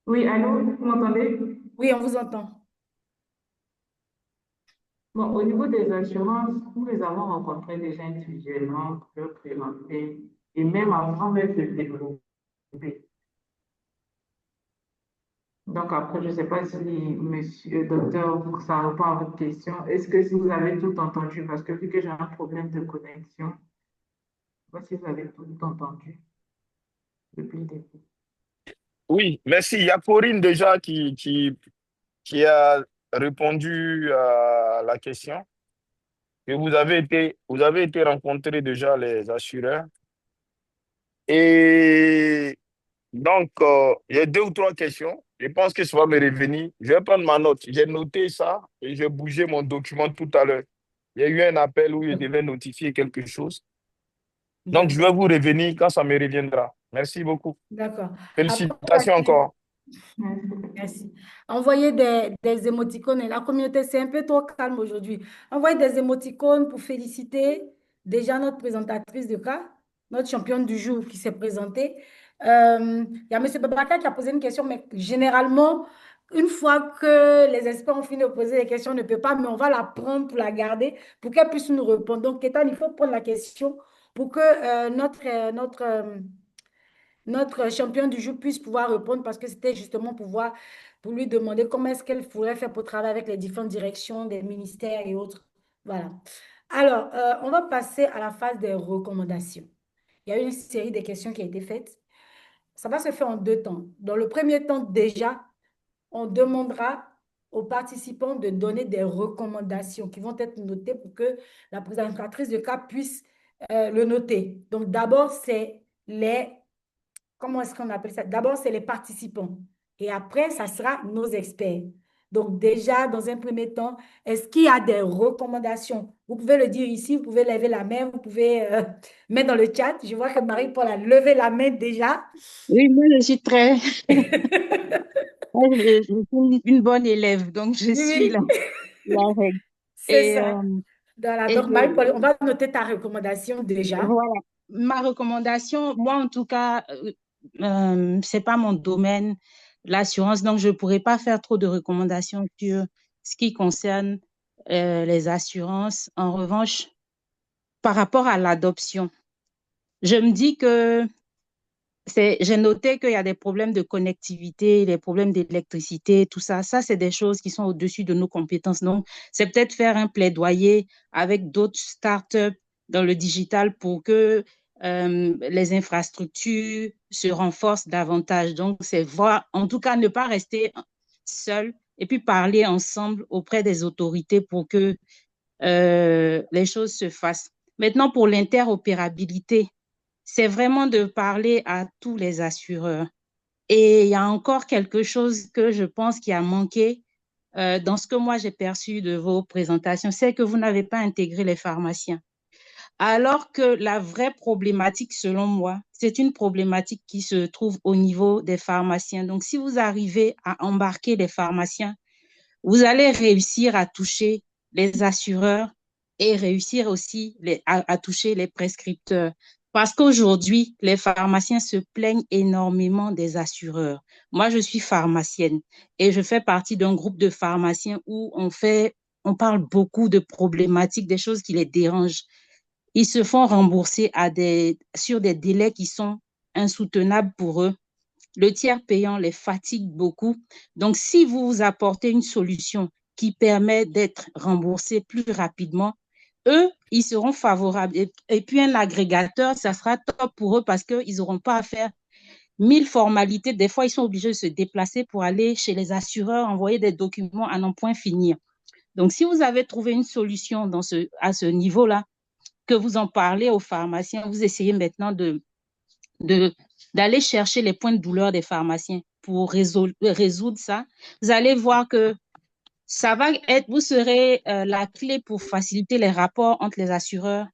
S11: Oui, allô? Vous m'entendez?
S2: Oui, on vous entend.
S11: Bon, au niveau des assurances, nous les avons rencontrés déjà individuellement pour leur présenter et même avant même de développer. Donc après, je ne sais pas si, monsieur docteur, pour que ça répond à votre question, est-ce que si vous avez tout entendu, parce que vu que j'ai un problème de connexion, je ne sais pas si vous avez tout entendu depuis le début.
S15: Oui, merci. Il y a Corinne déjà qui a répondu à la question. Et vous avez été rencontrer déjà les assureurs. Et donc, il y a deux ou trois questions. Je pense que ça va me revenir. Je vais prendre ma note. J'ai noté ça et j'ai bougé mon document tout à l'heure. Il y a eu un appel où je devais notifier quelque chose. Donc, je vais vous revenir quand ça me reviendra. Merci beaucoup.
S2: D'accord.
S15: Félicitations encore.
S2: Merci. Envoyer des émoticônes. La communauté, c'est un peu trop calme aujourd'hui. Envoyer des émoticônes pour féliciter déjà notre présentatrice de cas, notre championne du jour qui s'est présentée. Il y a M. Babacar qui a posé une question, mais généralement, une fois que les experts ont fini de poser les questions, on ne peut pas, mais on va la prendre pour la garder, pour qu'elle puisse nous répondre. Donc, Kétan, il faut prendre la question pour que notre champion du jour puisse pouvoir répondre parce que c'était justement pour lui demander comment est-ce qu'elle pourrait faire pour travailler avec les différentes directions des ministères et autres. Voilà. Alors, on va passer à la phase des recommandations. Il y a une série de questions qui a été faite. Ça va se faire en deux temps. Dans le premier temps, déjà, on demandera aux participants de donner des recommandations qui vont être notées pour que la présentatrice de cas puisse le noter. Donc, d'abord, c'est comment est-ce qu'on appelle ça? D'abord, c'est les participants. Et après, ça sera nos experts. Donc, déjà, dans un premier temps, est-ce qu'il y a des recommandations? Vous pouvez le dire ici, vous pouvez lever la main, vous pouvez mettre dans le chat. Je vois que Marie-Paul a levé la main déjà.
S12: Oui, moi, je suis très... Moi, je suis une bonne élève, donc je suis la règle.
S2: C'est ça. Donc, Marie-Paul, on va noter ta recommandation déjà.
S12: Voilà. Ma recommandation, moi, en tout cas, c'est pas mon domaine, l'assurance, donc je ne pourrais pas faire trop de recommandations sur ce qui concerne les assurances. En revanche, par rapport à l'adoption, je me dis que j'ai noté qu'il y a des problèmes de connectivité, des problèmes d'électricité, tout ça. Ça, c'est des choses qui sont au-dessus de nos compétences. Donc, c'est peut-être faire un plaidoyer avec d'autres startups dans le digital pour que les infrastructures se renforcent davantage. Donc, c'est voir, en tout cas, ne pas rester seul et puis parler ensemble auprès des autorités pour que les choses se fassent. Maintenant, pour l'interopérabilité, c'est vraiment de parler à tous les assureurs. Et il y a encore quelque chose que je pense qui a manqué dans ce que moi j'ai perçu de vos présentations, c'est que vous n'avez pas intégré les pharmaciens. Alors que la vraie problématique, selon moi, c'est une problématique qui se trouve au niveau des pharmaciens. Donc, si vous arrivez à embarquer les pharmaciens, vous allez réussir à toucher les assureurs et réussir aussi à toucher les prescripteurs. Parce qu'aujourd'hui, les pharmaciens se plaignent énormément des assureurs. Moi, je suis pharmacienne et je fais partie d'un groupe de pharmaciens où on parle beaucoup de problématiques, des choses qui les dérangent. Ils se font rembourser sur des délais qui sont insoutenables pour eux. Le tiers payant les fatigue beaucoup. Donc, si vous vous apportez une solution qui permet d'être remboursé plus rapidement, eux, ils seront favorables. Et puis, un agrégateur, ça sera top pour eux parce qu'ils n'auront pas à faire 1000 formalités. Des fois, ils sont obligés de se déplacer pour aller chez les assureurs, envoyer des documents à n'en point finir. Donc, si vous avez trouvé une solution à ce niveau-là, que vous en parlez aux pharmaciens, vous essayez maintenant d'aller chercher les points de douleur des pharmaciens pour résoudre ça. Vous allez voir que vous serez la clé pour faciliter les rapports entre les assureurs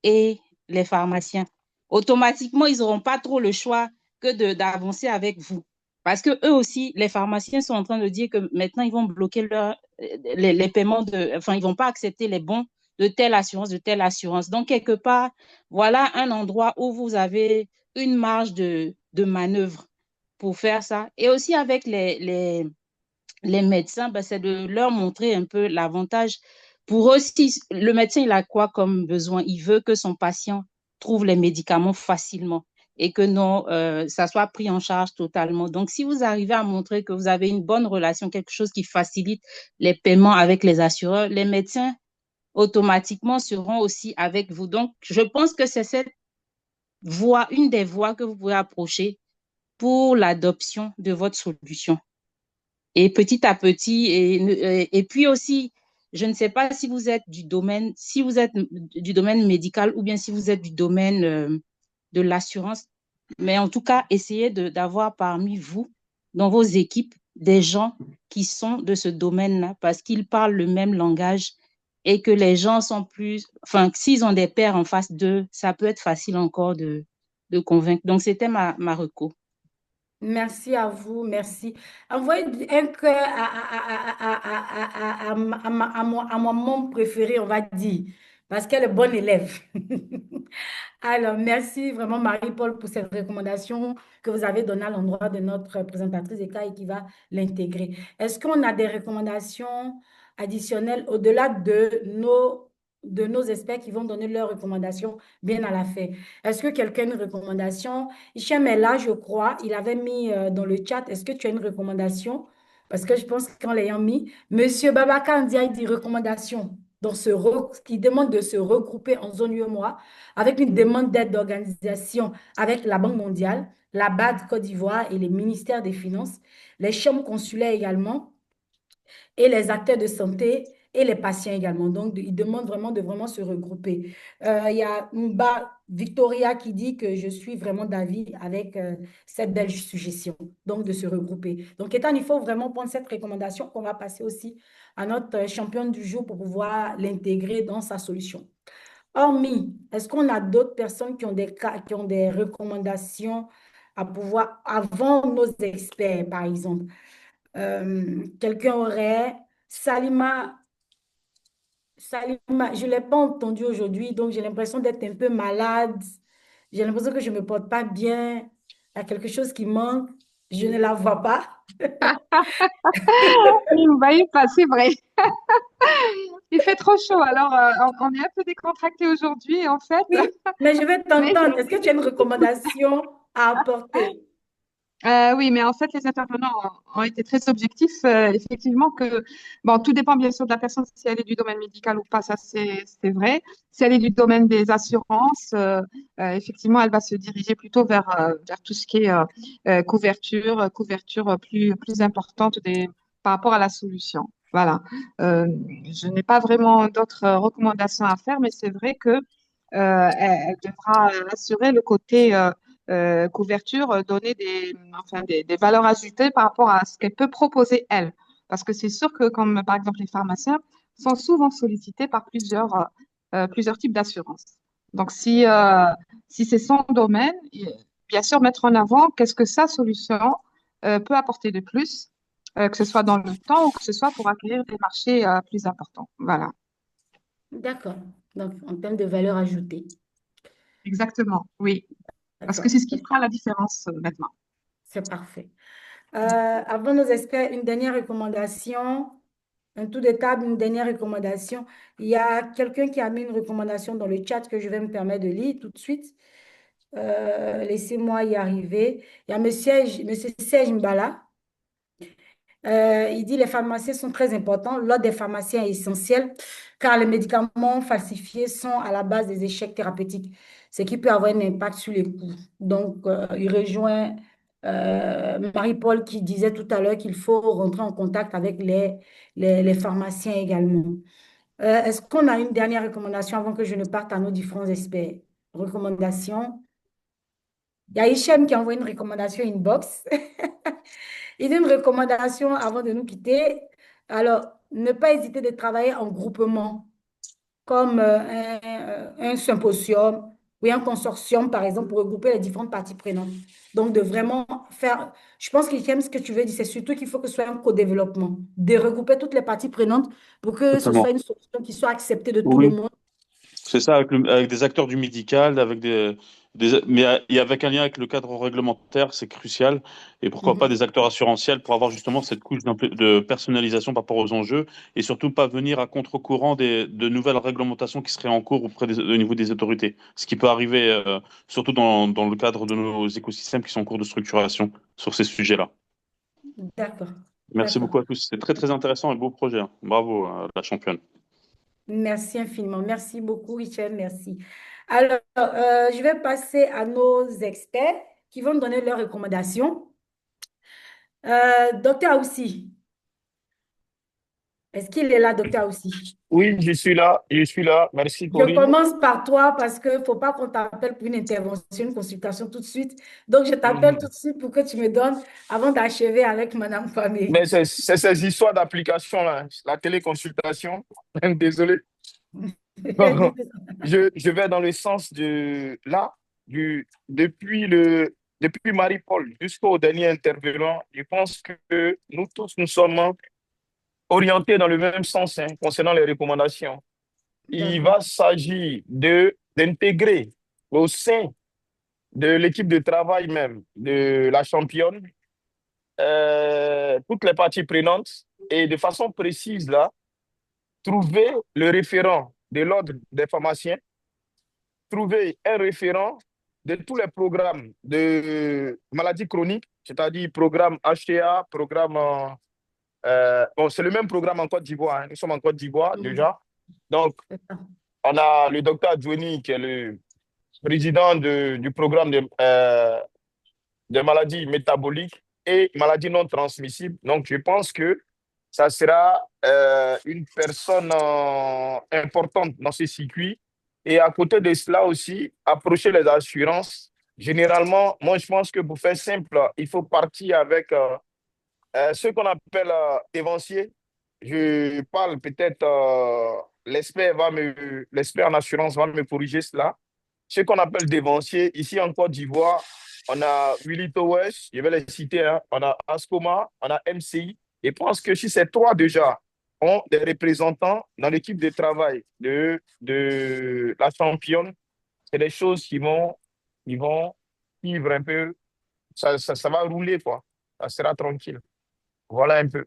S12: et les pharmaciens. Automatiquement, ils n'auront pas trop le choix que d'avancer avec vous. Parce que eux aussi, les pharmaciens sont en train de dire que maintenant, ils vont bloquer les paiements ils ne vont pas accepter les bons de telle assurance. Donc, quelque part, voilà un endroit où vous avez une marge de manœuvre pour faire ça. Et aussi avec les médecins, c'est de leur montrer un peu l'avantage. Pour eux, le médecin, il a quoi comme besoin? Il veut que son patient trouve les médicaments facilement et que ça soit pris en charge totalement. Donc, si vous arrivez à montrer que vous avez une bonne relation, quelque chose qui facilite les paiements avec les assureurs, les médecins automatiquement seront aussi avec vous. Donc, je pense que c'est cette voie, une des voies que vous pouvez approcher pour l'adoption de votre solution. Et petit à petit, et puis aussi, je ne sais pas si vous êtes du domaine médical ou bien si vous êtes du domaine de l'assurance, mais en tout cas, essayez d'avoir parmi vous, dans vos équipes, des gens qui sont de ce domaine-là parce qu'ils parlent le même langage et que les gens sont s'ils ont des pairs en face d'eux, ça peut être facile encore de convaincre. Donc, c'était ma reco.
S2: Merci à vous, merci. Envoyez un cœur à mon membre préféré, on va dire, parce qu'elle est bonne élève. Alors, merci vraiment Marie-Paul pour cette recommandation que vous avez donnée à l'endroit de notre présentatrice et qui va l'intégrer. Est-ce qu'on a des recommandations additionnelles au-delà de nos experts qui vont donner leurs recommandations bien à la fin? Est-ce que quelqu'un a une recommandation? Hichem est là, je crois. Il avait mis dans le chat. Est-ce que tu as une recommandation? Parce que je pense qu'en l'ayant mis, Monsieur Babacar Ndiaye dit recommandation. Qui demande de se regrouper en zone UEMOA avec une demande d'aide d'organisation avec la Banque mondiale, la BAD Côte d'Ivoire et les ministères des Finances, les chambres consulaires également, et les acteurs de santé et les patients également. Donc, ils demandent vraiment de se regrouper. Il y a Mba Victoria qui dit que je suis vraiment d'avis avec cette belle suggestion, donc de se regrouper. Donc, Ethan, il faut vraiment prendre cette recommandation qu'on va passer aussi à notre championne du jour pour pouvoir l'intégrer dans sa solution. Hormis, est-ce qu'on a d'autres personnes qui ont des recommandations à pouvoir, avant nos experts, par exemple? Quelqu'un aurait... Salima, je ne l'ai pas entendu aujourd'hui, donc j'ai l'impression d'être un peu malade. J'ai l'impression que je ne me porte pas bien. Il y a quelque chose qui manque. Je ne la vois pas.
S7: Il va y passer, vrai. Il fait trop chaud, alors on est un peu décontracté aujourd'hui, en fait.
S2: Oui, mais je vais t'entendre. Est-ce que tu as une recommandation à apporter.
S7: Oui, mais en fait, les intervenants ont été très objectifs. Effectivement, bon, tout dépend bien sûr de la personne, si elle est du domaine médical ou pas, ça c'est vrai. Si elle est du domaine des assurances, effectivement, elle va se diriger plutôt vers tout ce qui est couverture plus importante par rapport à la solution. Voilà. Je n'ai pas vraiment d'autres recommandations à faire, mais c'est vrai que elle devra assurer le côté couverture, donner enfin, des valeurs ajoutées par rapport à ce qu'elle peut proposer elle. Parce que c'est sûr que, comme par exemple les pharmaciens, sont souvent sollicités par plusieurs types d'assurances. Donc, si c'est son domaine, bien sûr, mettre en avant qu'est-ce que sa solution peut apporter de plus, que ce soit dans le temps ou que ce soit pour acquérir des marchés plus importants. Voilà,
S2: D'accord. Donc, en termes de valeur ajoutée.
S7: exactement, oui. Parce que
S2: D'accord.
S7: c'est ce qui fera la différence maintenant.
S2: C'est parfait. Avant nos experts, une dernière recommandation, un tour de table, une dernière recommandation. Il y a quelqu'un qui a mis une recommandation dans le chat que je vais me permettre de lire tout de suite. Laissez-moi y arriver. Il y a monsieur Serge Mbala. Il dit les pharmaciens sont très importants. L'ordre des pharmaciens est essentiel car les médicaments falsifiés sont à la base des échecs thérapeutiques, ce qui peut avoir un impact sur les coûts. Donc, il rejoint Marie-Paul qui disait tout à l'heure qu'il faut rentrer en contact avec les pharmaciens également. Est-ce qu'on a une dernière recommandation avant que je ne parte à nos différents experts? Recommandation. Il y a Hichem qui a envoyé une recommandation inbox. Il dit une recommandation avant de nous quitter. Alors, ne pas hésiter de travailler en groupement, comme un symposium ou un consortium, par exemple, pour regrouper les différentes parties prenantes. Donc, de vraiment faire, je pense qu'Hichem, ce que tu veux dire, c'est surtout qu'il faut que ce soit un co-développement, de regrouper toutes les parties prenantes pour que ce soit
S13: Totalement.
S2: une solution qui soit acceptée de tout le
S13: Oui.
S2: monde.
S13: C'est ça, avec des acteurs du médical, et avec un lien avec le cadre réglementaire, c'est crucial. Et pourquoi pas des acteurs assurantiels pour avoir justement cette couche de personnalisation par rapport aux enjeux et surtout pas venir à contre-courant de nouvelles réglementations qui seraient en cours au niveau des autorités. Ce qui peut arriver, surtout dans le cadre de nos écosystèmes qui sont en cours de structuration sur ces sujets-là.
S2: D'accord,
S13: Merci
S2: d'accord.
S13: beaucoup à tous. C'est très, très intéressant et beau projet, hein. Bravo, la championne.
S2: Merci infiniment. Merci beaucoup, Richard. Merci. Alors, je vais passer à nos experts qui vont me donner leurs recommandations. Docteur Aussi, est-ce qu'il est là, docteur Aussi?
S15: Oui, je suis là, je suis là. Merci,
S2: Je
S15: Corinne.
S2: commence par toi parce qu'il ne faut pas qu'on t'appelle pour une intervention, une consultation tout de suite. Donc, je t'appelle tout de suite pour que tu me donnes avant d'achever avec Madame Kwame.
S15: Mais c'est ces histoires d'application, là, la téléconsultation. Désolé. Bon, je vais dans le sens de là, depuis Marie-Paul jusqu'au dernier intervenant, je pense que nous tous, nous sommes orientés dans le même sens, hein, concernant les recommandations. Il
S2: D'accord.
S15: va s'agir d'intégrer au sein de l'équipe de travail même de la championne toutes les parties prenantes et de façon précise là, trouver le référent de l'ordre des pharmaciens, trouver un référent de tous les programmes de maladies chroniques, c'est-à-dire programme HTA, programme... bon, c'est le même programme en Côte d'Ivoire, hein. Nous sommes en Côte d'Ivoire déjà. Donc, on a le docteur Adjouni qui est le président du programme de maladies métaboliques et maladies non transmissibles. Donc, je pense que ça sera une personne importante dans ce circuit. Et à côté de cela aussi, approcher les assurances. Généralement, moi, je pense que pour faire simple, il faut partir avec ce qu'on appelle évancier. Je parle peut-être, l'expert en assurance va me corriger cela. Ce qu'on appelle dévancier, ici en Côte d'Ivoire, on a Willy Towers, je vais les citer, hein. On a Ascoma, on a MCI. Et je pense que si ces trois déjà ont des représentants dans l'équipe de travail de la championne, c'est des choses qui vont vivre un peu, ça va rouler, quoi. Ça sera tranquille. Voilà un peu.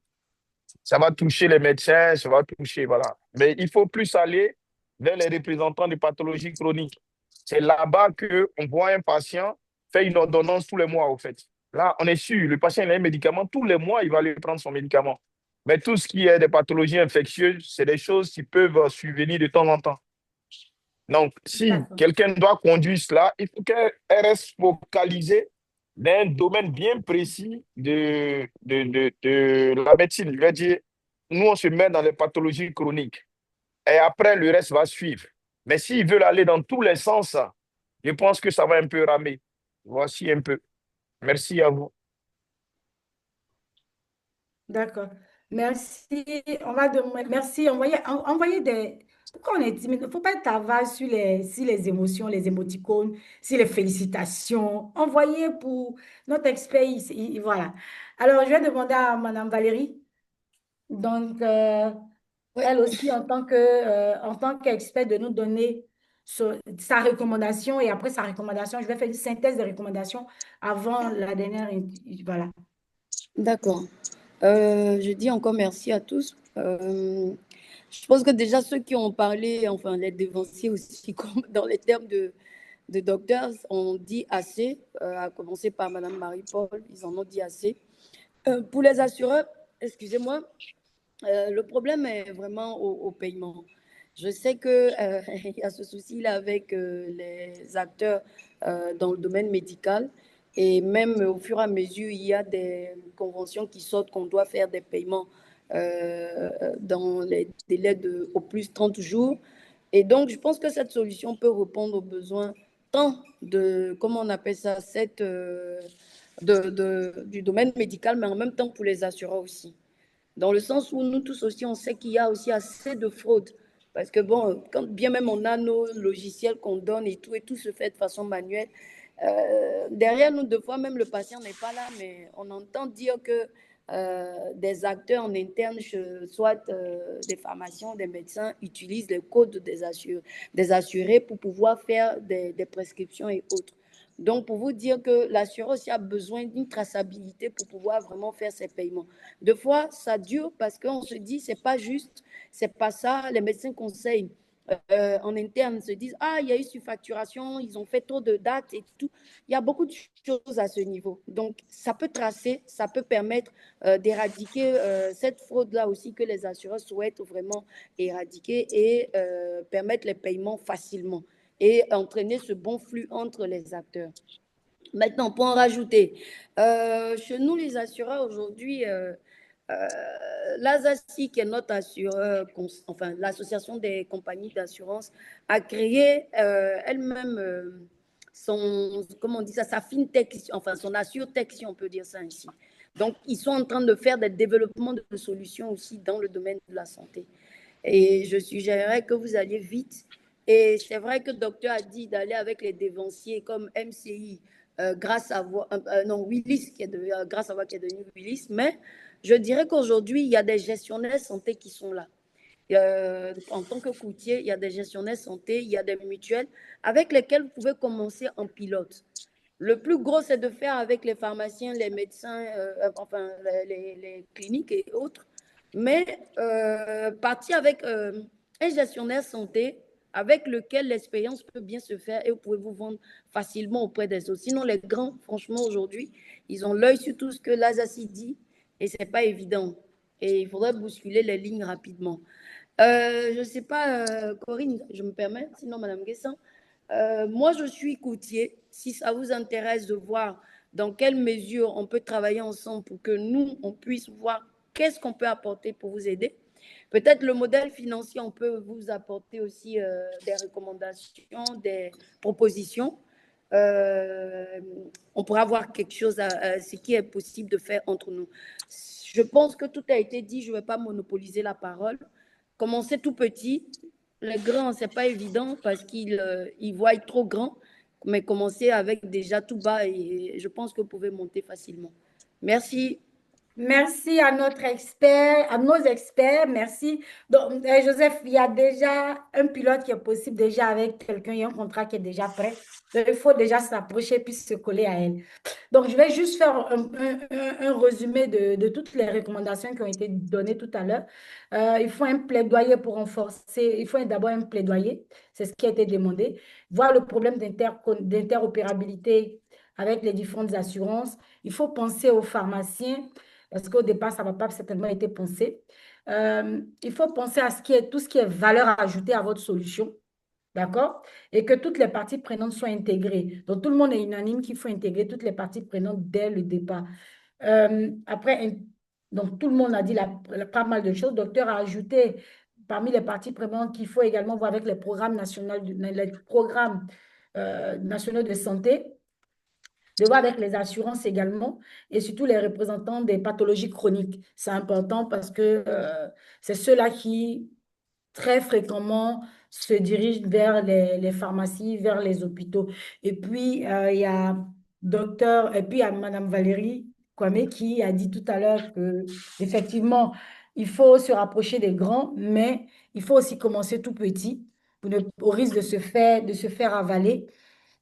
S15: Ça va toucher les médecins, ça va toucher, voilà. Mais il faut plus aller vers les représentants de pathologies chroniques. C'est là-bas qu'on voit un patient fait une ordonnance tous les mois, au fait. Là, on est sûr, le patient il a un médicament, tous les mois, il va aller prendre son médicament. Mais tout ce qui est des pathologies infectieuses, c'est des choses qui peuvent survenir de temps en temps. Donc, si
S2: D'accord.
S15: quelqu'un doit conduire cela, il faut qu'elle reste focalisée dans un domaine bien précis de la médecine. Je veux dire, nous, on se met dans les pathologies chroniques et après, le reste va suivre. Mais s'ils veulent aller dans tous les sens, je pense que ça va un peu ramer. Voici un peu. Merci à vous.
S2: D'accord. Merci. Merci. Envoyez des. Pourquoi on est timide? Il ne faut pas être avare sur les émotions, les émoticônes, sur les félicitations. Envoyez pour notre expert. Voilà. Alors, je vais demander à Madame Valérie. Donc, elle aussi, en tant qu'expert, de nous donner sa recommandation. Et après sa recommandation, je vais faire une synthèse de recommandations avant la dernière. Voilà.
S14: D'accord. Je dis encore merci à tous. Je pense que déjà ceux qui ont parlé, enfin les devanciers aussi, comme dans les termes de docteurs, ont dit assez, à commencer par Madame Marie-Paul, ils en ont dit assez. Pour les assureurs, excusez-moi, le problème est vraiment au paiement. Je sais que il y a ce souci-là avec les acteurs dans le domaine médical. Et même au fur et à mesure, il y a des conventions qui sortent qu'on doit faire des paiements dans les délais de au plus 30 jours. Et donc, je pense que cette solution peut répondre aux besoins tant de, comment on appelle ça, du domaine médical, mais en même temps pour les assureurs aussi. Dans le sens où nous tous aussi, on sait qu'il y a aussi assez de fraude. Parce que bon, quand bien même on a nos logiciels qu'on donne et tout se fait de façon manuelle, derrière nous, deux fois même le patient n'est pas là, mais on entend dire que des acteurs en interne, soit des pharmaciens, des médecins, utilisent les codes des assurés pour pouvoir faire des prescriptions et autres. Donc, pour vous dire que l'assureur aussi a besoin d'une traçabilité pour pouvoir vraiment faire ses paiements. Deux fois, ça dure parce qu'on se dit, c'est pas juste, c'est pas ça. Les médecins conseillent en interne se disent, ah, il y a eu surfacturation, ils ont fait trop de dates et tout. Il y a beaucoup de choses à ce niveau. Donc, ça peut tracer, ça peut permettre d'éradiquer cette fraude-là aussi que les assureurs souhaitent vraiment éradiquer et permettre les paiements facilement et entraîner ce bon flux entre les acteurs. Maintenant, pour en rajouter, chez nous, les assureurs aujourd'hui, l'ASACI, qui est notre assureur, enfin l'association des compagnies d'assurance, a créé elle-même comment on dit ça, sa fintech, enfin son assurtech, si on peut dire ça ainsi. Donc, ils sont en train de faire des développements de solutions aussi dans le domaine de la santé. Et je suggérerais que vous alliez vite. Et c'est vrai que le docteur a dit d'aller avec les dévanciers comme MCI, grâce à non, Willis, grâce à qui est devenu Willis, mais je dirais qu'aujourd'hui, il y a des gestionnaires santé qui sont là. En tant que courtier, il y a des gestionnaires santé, il y a des mutuelles avec lesquelles vous pouvez commencer en pilote. Le plus gros, c'est de faire avec les pharmaciens, les médecins, enfin les cliniques et autres, mais partir avec un gestionnaire santé avec lequel l'expérience peut bien se faire et vous pouvez vous vendre facilement auprès des autres. Sinon, les grands, franchement, aujourd'hui, ils ont l'œil sur tout ce que l'ASACI dit et ce n'est pas évident. Et il faudrait bousculer les lignes rapidement. Je ne sais pas, Corinne, je me permets, sinon, Madame Guessin, moi, je suis courtier. Si ça vous intéresse de voir dans quelle mesure on peut travailler ensemble pour que nous, on puisse voir qu'est-ce qu'on peut apporter pour vous aider. Peut-être le modèle financier, on peut vous apporter aussi des recommandations, des propositions. On pourra voir quelque chose, ce qui est possible de faire entre nous. Je pense que tout a été dit, je ne vais pas monopoliser la parole. Commencez tout petit. Les grands, ce n'est pas évident parce qu'ils voient trop grand, mais commencez avec déjà tout bas et je pense que vous pouvez monter facilement. Merci.
S2: Merci à notre expert, à nos experts, merci. Donc, Joseph, il y a déjà un pilote qui est possible déjà avec quelqu'un, il y a un contrat qui est déjà prêt. Donc, il faut déjà s'approcher puis se coller à elle. Donc, je vais juste faire un résumé de toutes les recommandations qui ont été données tout à l'heure. Il faut un plaidoyer pour renforcer, il faut d'abord un plaidoyer, c'est ce qui a été demandé. Voir le problème d'interopérabilité avec les différentes assurances. Il faut penser aux pharmaciens, parce qu'au départ, ça n'a pas certainement été pensé. Il faut penser à tout ce qui est valeur ajoutée à votre solution. D'accord? Et que toutes les parties prenantes soient intégrées. Donc, tout le monde est unanime qu'il faut intégrer toutes les parties prenantes dès le départ. Après, donc tout le monde a dit pas mal de choses. Le docteur a ajouté parmi les parties prenantes qu'il faut également voir avec les programmes nationaux, nationaux de santé, de voir avec les assurances également et surtout les représentants des pathologies chroniques. C'est important parce que c'est ceux-là qui très fréquemment se dirigent vers les pharmacies, vers les hôpitaux. Et puis, il y a et puis il y a Madame Valérie Kwame qui a dit tout à l'heure que effectivement, il faut se rapprocher des grands, mais il faut aussi commencer tout petit au risque de se faire avaler,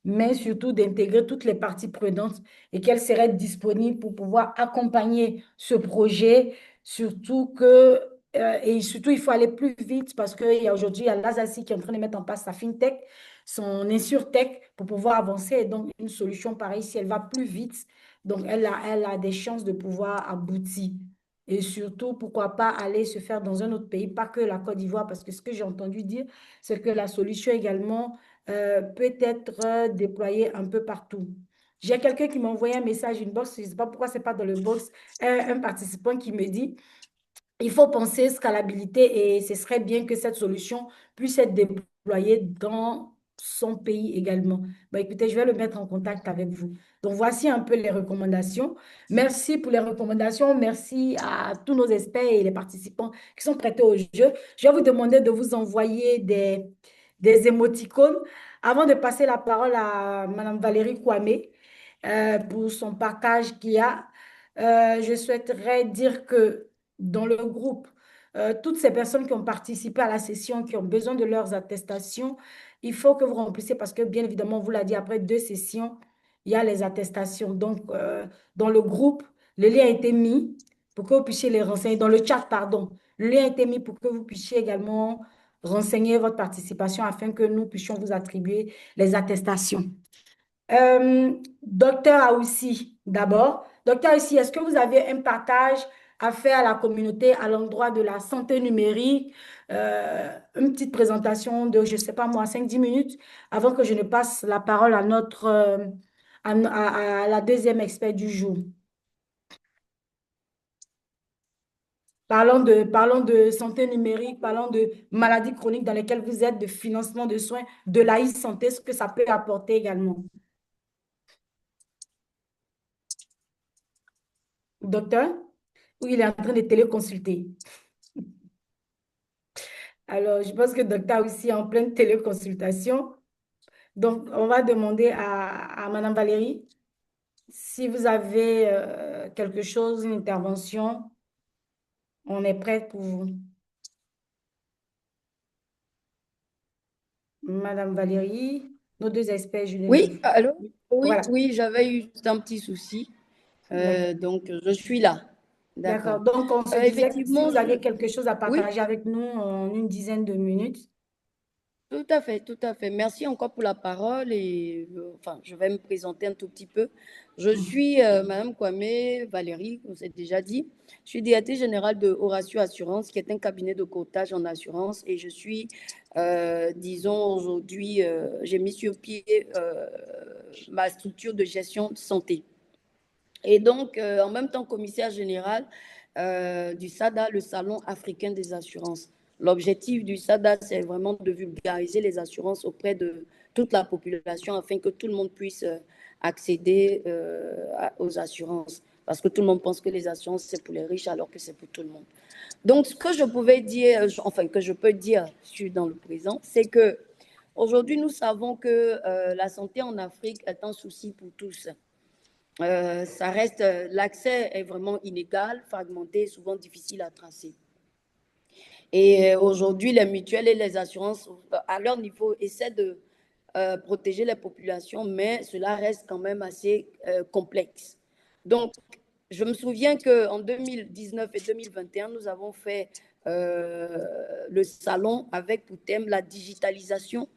S2: mais surtout d'intégrer toutes les parties prenantes et qu'elles seraient disponibles pour pouvoir accompagner ce projet, surtout que, et surtout, il faut aller plus vite parce qu'aujourd'hui, il y a l'Asaci qui est en train de mettre en place sa FinTech, son InsurTech pour pouvoir avancer. Et donc, une solution pareille, si elle va plus vite, donc elle a des chances de pouvoir aboutir. Et surtout, pourquoi pas aller se faire dans un autre pays, pas que la Côte d'Ivoire, parce que ce que j'ai entendu dire, c'est que la solution également peut être déployé un peu partout. J'ai quelqu'un qui m'a envoyé un message, une box, je ne sais pas pourquoi ce n'est pas dans le box, un participant qui me dit, il faut penser scalabilité et ce serait bien que cette solution puisse être déployée dans son pays également. Bah, écoutez, je vais le mettre en contact avec vous. Donc, voici un peu les recommandations. Merci pour les recommandations. Merci à tous nos experts et les participants qui sont prêtés au jeu. Je vais vous demander de vous envoyer des émoticônes avant de passer la parole à Mme Valérie Kwame pour son partage qu'il y a. Je souhaiterais dire que dans le groupe, toutes ces personnes qui ont participé à la session, qui ont besoin de leurs attestations, il faut que vous remplissiez parce que, bien évidemment, on vous l'a dit, après 2 sessions, il y a les attestations. Donc, dans le groupe, le lien a été mis pour que vous puissiez les renseigner. Dans le chat, pardon, le lien a été mis pour que vous puissiez également renseigner votre participation afin que nous puissions vous attribuer les attestations. Docteur Aoussi, d'abord. Docteur Aoussi, est-ce que vous avez un partage à faire à la communauté à l'endroit de la santé numérique? Une petite présentation de, je ne sais pas moi, 5-10 minutes avant que je ne passe la parole à à la deuxième expert du jour. Parlons de santé numérique, parlons de maladies chroniques dans lesquelles vous êtes, de financement de soins, de la e-santé, ce que ça peut apporter également. Docteur, ou il est en train de téléconsulter. Alors, je pense que le docteur aussi est en pleine téléconsultation. Donc, on va demander à Madame Valérie si vous avez quelque chose, une intervention, on est prêt pour vous. Madame Valérie, nos deux experts, je
S14: Oui, allô? Oui,
S2: Voilà.
S14: oui, j'avais eu un petit souci. Donc, je suis là.
S2: D'accord.
S14: D'accord.
S2: Donc, on se disait, si
S14: Effectivement,
S2: vous aviez quelque chose à
S14: oui,
S2: partager avec nous en une dizaine de minutes.
S14: tout à fait, tout à fait. Merci encore pour la parole et enfin, je vais me présenter un tout petit peu. Je suis Madame Kwame Valérie, on s'est déjà dit. Je suis directrice générale de Horatio Assurance, qui est un cabinet de courtage en assurance, et je suis, disons aujourd'hui, j'ai mis sur pied ma structure de gestion de santé. Et donc, en même temps, commissaire général du SADA, le Salon africain des assurances. L'objectif du SADA, c'est vraiment de vulgariser les assurances auprès de toute la population afin que tout le monde puisse accéder aux assurances. Parce que tout le monde pense que les assurances, c'est pour les riches alors que c'est pour tout le monde. Donc, ce que je pouvais dire, enfin, que je peux dire dans le présent, c'est que aujourd'hui, nous savons que la santé en Afrique est un souci pour tous. Ça reste, l'accès est vraiment inégal, fragmenté, souvent difficile à tracer. Et aujourd'hui, les mutuelles et les assurances, à leur niveau, essaient de protéger les populations, mais cela reste quand même assez complexe. Donc, je me souviens qu'en 2019 et 2021, nous avons fait le salon avec pour thème la digitalisation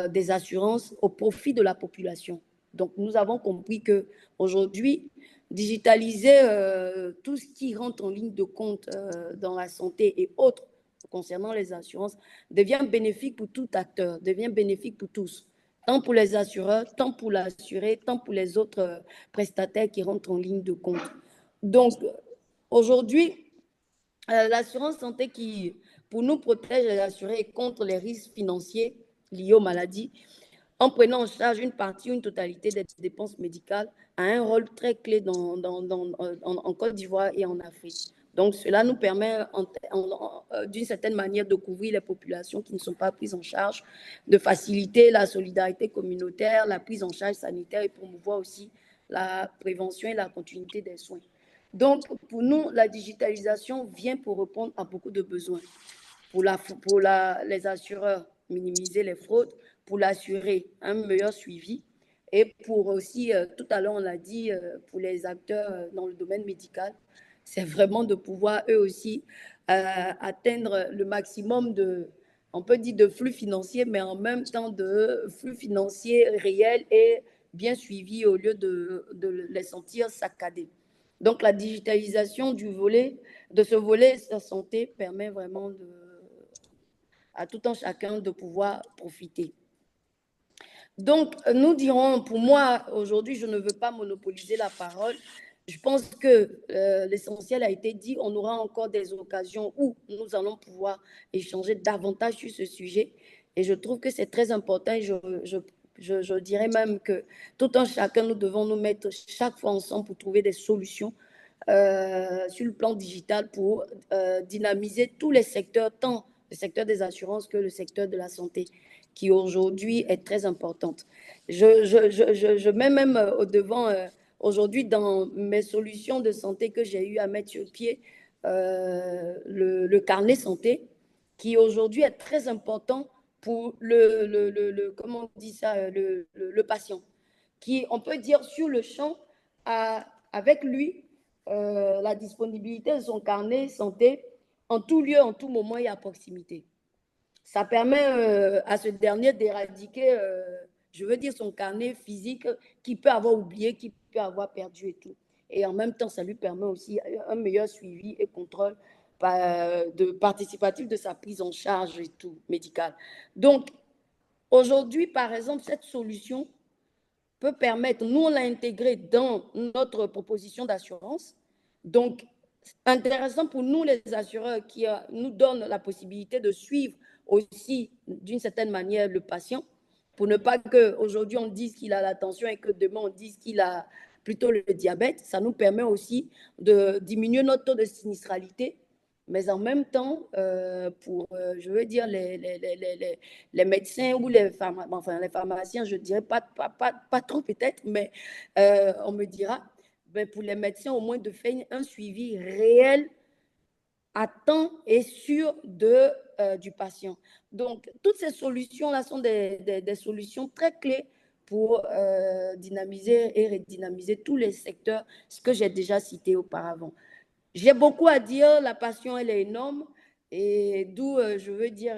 S14: des assurances au profit de la population. Donc, nous avons compris qu'aujourd'hui, digitaliser tout ce qui rentre en ligne de compte dans la santé et autres concernant les assurances devient bénéfique pour tout acteur, devient bénéfique pour tous, tant pour les assureurs, tant pour l'assuré, tant pour les autres prestataires qui rentrent en ligne de compte. Donc, aujourd'hui, l'assurance santé qui, pour nous, protège les assurés contre les risques financiers liés aux maladies, en prenant en charge une partie ou une totalité des dépenses médicales, a un rôle très clé en Côte d'Ivoire et en Afrique. Donc, cela nous permet, d'une certaine manière, de couvrir les populations qui ne sont pas prises en charge, de faciliter la solidarité communautaire, la prise en charge sanitaire et promouvoir aussi la prévention et la continuité des soins. Donc, pour nous, la digitalisation vient pour répondre à beaucoup de besoins. Pour les assureurs, minimiser les fraudes, pour l'assurer, un meilleur suivi, et pour aussi, tout à l'heure on l'a dit, pour les acteurs dans le domaine médical, c'est vraiment de pouvoir eux aussi atteindre le maximum on peut dire de flux financiers, mais en même temps de flux financiers réels et bien suivis au lieu de les sentir saccadés. Donc, la digitalisation de ce volet de santé permet vraiment à tout un chacun de pouvoir profiter. Donc, nous dirons, pour moi, aujourd'hui, je ne veux pas monopoliser la parole. Je pense que l'essentiel a été dit. On aura encore des occasions où nous allons pouvoir échanger davantage sur ce sujet. Et je trouve que c'est très important. Et je dirais même que tout un chacun, nous devons nous mettre chaque fois ensemble pour trouver des solutions sur le plan digital pour dynamiser tous les secteurs, tant le secteur des assurances que le secteur de la santé, qui aujourd'hui est très importante. Je mets même au devant, aujourd'hui, dans mes solutions de santé que j'ai eu à mettre sur pied, le carnet santé, qui aujourd'hui est très important pour comment on dit ça, le patient, qui, on peut dire, sur le champ, avec lui, la disponibilité de son carnet santé en tout lieu, en tout moment et à proximité. Ça permet à ce dernier d'éradiquer, je veux dire, son carnet physique qu'il peut avoir oublié, qu'il peut avoir perdu et tout. Et en même temps, ça lui permet aussi un meilleur suivi et contrôle participatif de sa prise en charge et tout, médicale. Donc, aujourd'hui, par exemple, cette solution peut permettre, nous, on l'a intégré dans notre proposition d'assurance. Donc, intéressant pour nous, les assureurs, qui nous donnent la possibilité de suivre aussi, d'une certaine manière, le patient, pour ne pas qu'aujourd'hui, on dise qu'il a la tension et que demain, on dise qu'il a plutôt le diabète. Ça nous permet aussi de diminuer notre taux de sinistralité, mais en même temps, pour, je veux dire, les médecins ou les pharmaciens, je ne dirais pas trop peut-être, mais on me dira, ben pour les médecins, au moins de faire un suivi réel à temps et sûr du patient. Donc, toutes ces solutions-là sont des solutions très clés pour dynamiser et redynamiser tous les secteurs, ce que j'ai déjà cité auparavant. J'ai beaucoup à dire, la passion, elle est énorme, et d'où, je veux dire,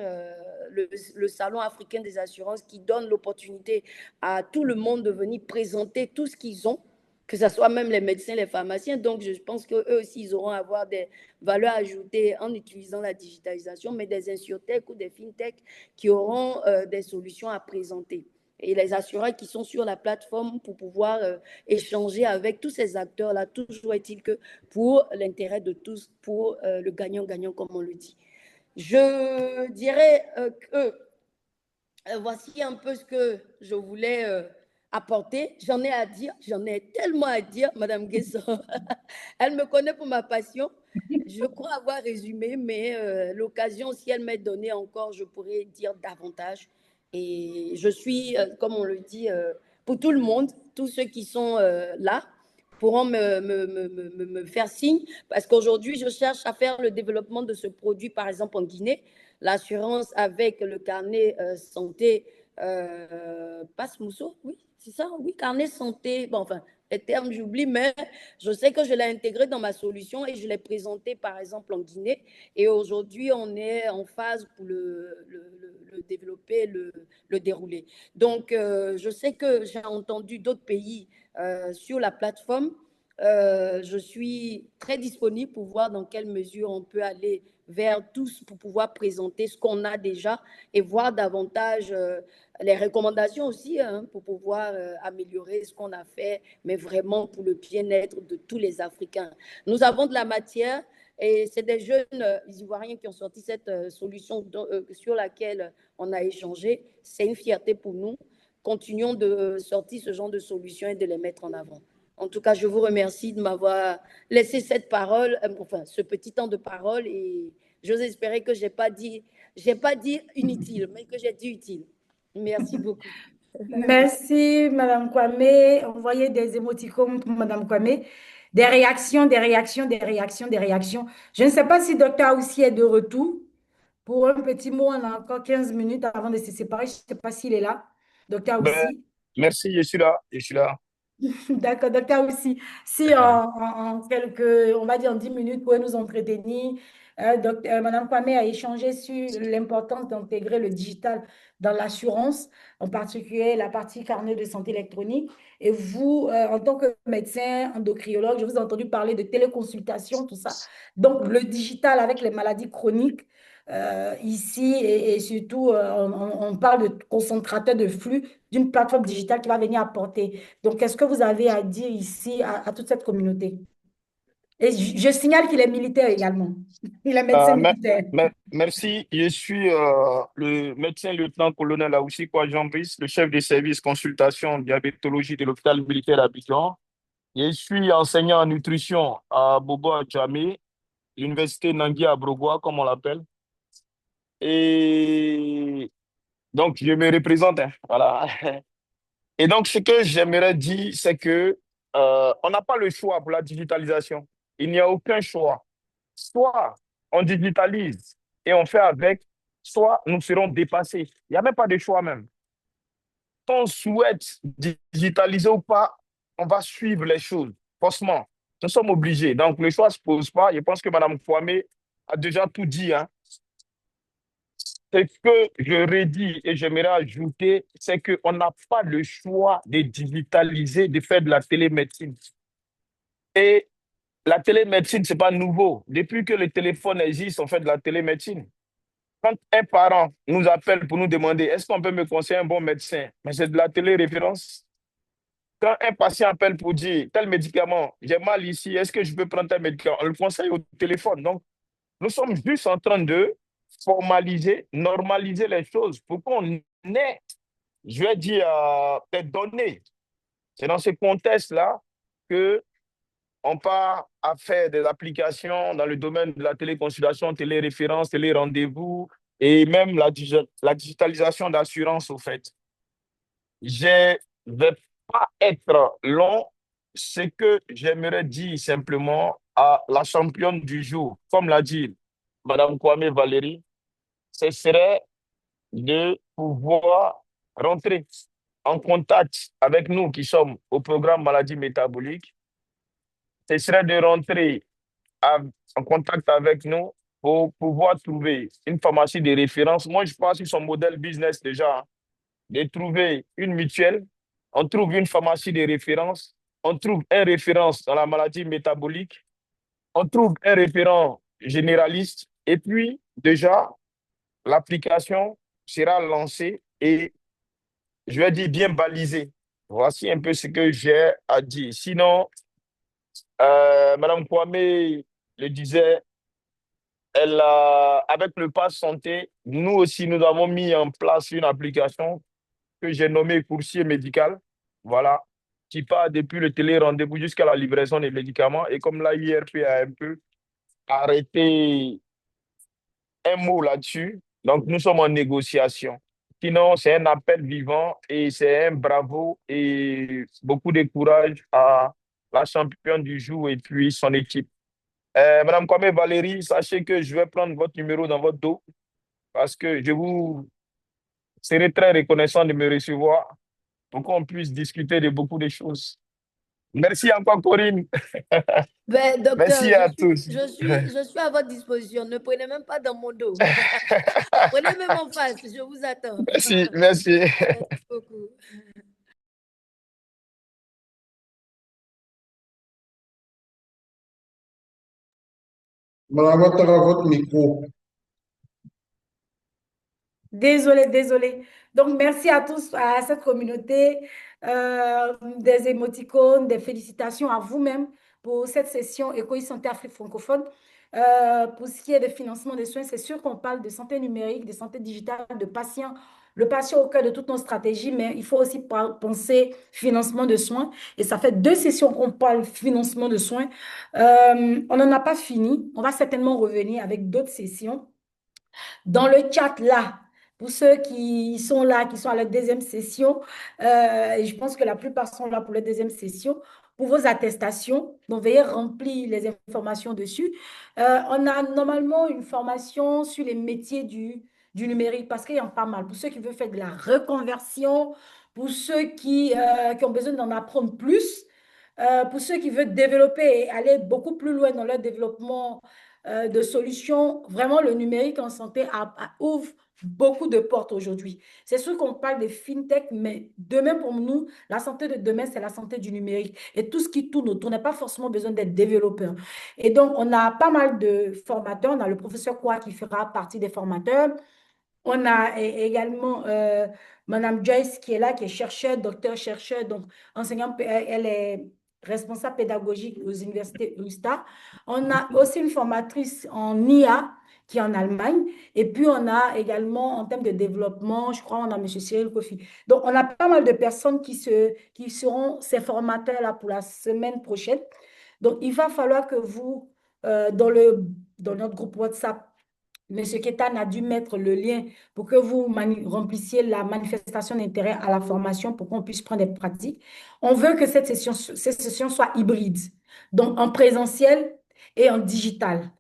S14: le Salon africain des assurances qui donne l'opportunité à tout le monde de venir présenter tout ce qu'ils ont, que ce soit même les médecins, les pharmaciens. Donc, je pense qu'eux aussi, ils auront à avoir des valeurs ajoutées en utilisant la digitalisation, mais des insurtech ou des fintech qui auront des solutions à présenter. Et les assureurs qui sont sur la plateforme pour pouvoir échanger avec tous ces acteurs-là, toujours est-il que pour l'intérêt de tous, pour le gagnant-gagnant, comme on le dit. Je dirais que voici un peu ce que je voulais apporter. J'en ai à dire, j'en ai tellement à dire, Madame Guesson. Elle me connaît pour ma passion. Je crois avoir résumé, mais l'occasion, si elle m'est donnée encore, je pourrais dire davantage. Et je suis, comme on le dit, pour tout le monde, tous ceux qui sont là pourront me faire signe, parce qu'aujourd'hui, je cherche à faire le développement de ce produit, par exemple en Guinée, l'assurance avec le carnet santé Passe Mousso, oui, c'est ça, oui, carnet santé, bon, enfin, les termes, j'oublie, mais je sais que je l'ai intégré dans ma solution et je l'ai présenté, par exemple, en Guinée. Et aujourd'hui, on est en phase pour le développer, le dérouler. Donc, je sais que j'ai entendu d'autres pays sur la plateforme. Je suis très disponible pour voir dans quelle mesure on peut aller vers tous pour pouvoir présenter ce qu'on a déjà et voir davantage les recommandations aussi hein, pour pouvoir améliorer ce qu'on a fait, mais vraiment pour le bien-être de tous les Africains. Nous avons de la matière et c'est des jeunes Ivoiriens qui ont sorti cette solution sur laquelle on a échangé. C'est une fierté pour nous. Continuons de sortir ce genre de solutions et de les mettre en avant. En tout cas, je vous remercie de m'avoir laissé cette parole, enfin, ce petit temps de parole et j'ose espérer que j'ai pas dit inutile, mais que j'ai dit utile. Merci beaucoup.
S2: Merci, Madame Kwame. Envoyez des émoticônes pour Madame Kwame. Des réactions, des réactions, des réactions, des réactions. Je ne sais pas si Docteur aussi est de retour. Pour un petit mot, on a encore 15 minutes avant de se séparer. Je ne sais pas s'il est là. Docteur
S15: Ben,
S2: aussi.
S15: merci, je suis là, je suis là.
S2: D'accord, docteur aussi. Si en quelques, on va dire en 10 minutes, vous pouvez nous entretenir. Madame Kwame a échangé sur l'importance d'intégrer le digital dans l'assurance, en particulier la partie carnet de santé électronique. Et vous, en tant que médecin endocrinologue, je vous ai entendu parler de téléconsultation, tout ça. Donc, le digital avec les maladies chroniques, ici, et surtout, on parle de concentrateur de flux d'une plateforme digitale qui va venir apporter. Donc, qu'est-ce que vous avez à dire ici à toute cette communauté? Et je signale qu'il est militaire également. Il est médecin militaire.
S15: Merci, je suis le médecin lieutenant-colonel Aoussi Jean-Brice, le chef des services consultation diabétologie de l'hôpital militaire d'Abidjan. Je suis enseignant en nutrition à Bobo Djamé, l'université Nangui à Brogoua, comme on l'appelle. Et donc, je me représente, hein, voilà. Et donc, ce que j'aimerais dire, c'est que on n'a pas le choix pour la digitalisation. Il n'y a aucun choix. Soit on digitalise et on fait avec, soit nous serons dépassés. Il n'y a même pas de choix même. Quand on souhaite digitaliser ou pas, on va suivre les choses. Forcément, nous sommes obligés. Donc, le choix ne se pose pas. Je pense que Mme Kwame a déjà tout dit, hein. Ce que je redis et j'aimerais ajouter, c'est qu'on n'a pas le choix de digitaliser, de faire de la télémédecine. Et la télémédecine, ce n'est pas nouveau. Depuis que le téléphone existe, on fait de la télémédecine. Quand un parent nous appelle pour nous demander est-ce qu'on peut me conseiller un bon médecin, mais c'est de la téléréférence. Quand un patient appelle pour dire tel médicament, j'ai mal ici, est-ce que je peux prendre tel médicament, on le conseille au téléphone. Donc, nous sommes juste en train de formaliser, normaliser les choses pour qu'on ait, je vais dire, des données. C'est dans ce contexte-là que on part à faire des applications dans le domaine de la téléconsultation, téléréférence, télérendez-vous et même la digitalisation d'assurance, au fait. Je ne vais pas être long. Ce que j'aimerais dire simplement à la championne du jour, comme l'a dit Mme Kwame Valérie, ce serait de pouvoir rentrer en contact avec nous qui sommes au programme maladie métabolique. Ce serait de rentrer en contact avec nous pour pouvoir trouver une pharmacie de référence. Moi, je pense sur son modèle business déjà, hein, de trouver une mutuelle, on trouve une pharmacie de référence, on trouve un référence dans la maladie métabolique, on trouve un référent généraliste et puis déjà, l'application sera lancée et je vais dire bien balisée. Voici un peu ce que j'ai à dire. Sinon, Mme Kwame le disait, avec le Pass Santé, nous aussi, nous avons mis en place une application que j'ai nommée Coursier médical, voilà, qui part depuis le télé-rendez-vous jusqu'à la livraison des médicaments. Et comme l'AIRP a un peu arrêté un mot là-dessus, donc nous sommes en négociation. Sinon, c'est un appel vivant et c'est un bravo et beaucoup de courage à la championne du jour et puis son équipe. Madame Kwame Valérie, sachez que je vais prendre votre numéro dans votre dos parce que je vous serai très reconnaissant de me recevoir pour qu'on puisse discuter de beaucoup de choses. Merci encore, Corinne.
S14: Ben, docteur,
S15: Merci à tous.
S14: je suis à votre disposition. Ne prenez même pas dans mon dos. Prenez même en face. Je vous attends.
S15: Merci, merci.
S14: Merci beaucoup.
S10: Madame Ouattara, votre micro.
S2: Désolé. Donc, merci à tous, à cette communauté, des émoticônes, des félicitations à vous-même pour cette session Éco-Santé Afrique francophone. Pour ce qui est de financement des soins, c'est sûr qu'on parle de santé numérique, de santé digitale, de patients, le patient au cœur de toutes nos stratégies, mais il faut aussi penser financement de soins. Et ça fait 2 sessions qu'on parle financement de soins. On n'en a pas fini. On va certainement revenir avec d'autres sessions. Dans le chat là, pour ceux qui sont là, qui sont à la deuxième session, et je pense que la plupart sont là pour la deuxième session, pour vos attestations. Donc, veuillez remplir les informations dessus. On a normalement une formation sur les métiers du numérique parce qu'il y en a pas mal. Pour ceux qui veulent faire de la reconversion, pour ceux qui ont besoin d'en apprendre plus, pour ceux qui veulent développer et aller beaucoup plus loin dans leur développement de solutions, vraiment le numérique en santé ouvre beaucoup de portes aujourd'hui. C'est sûr qu'on parle de fintech, mais demain pour nous, la santé de demain, c'est la santé du numérique. Et tout ce qui tourne autour n'a pas forcément besoin d'être développeur. Et donc, on a pas mal de formateurs. On a le professeur Koua qui fera partie des formateurs. On a également Madame Joyce qui est là, qui est chercheur, docteur-chercheur, donc enseignante, elle est responsable pédagogique aux universités USTA. On a aussi une formatrice en IA qui est en Allemagne. Et puis, on a également, en termes de développement, je crois, on a M. Cyril Kofi. Donc, on a pas mal de personnes qui seront ces formateurs-là pour la semaine prochaine. Donc, il va falloir que vous, dans notre groupe WhatsApp, Monsieur Ketan a dû mettre le lien pour que vous remplissiez la manifestation d'intérêt à la formation pour qu'on puisse prendre des pratiques. On veut que cette session soit hybride, donc en présentiel et en digital.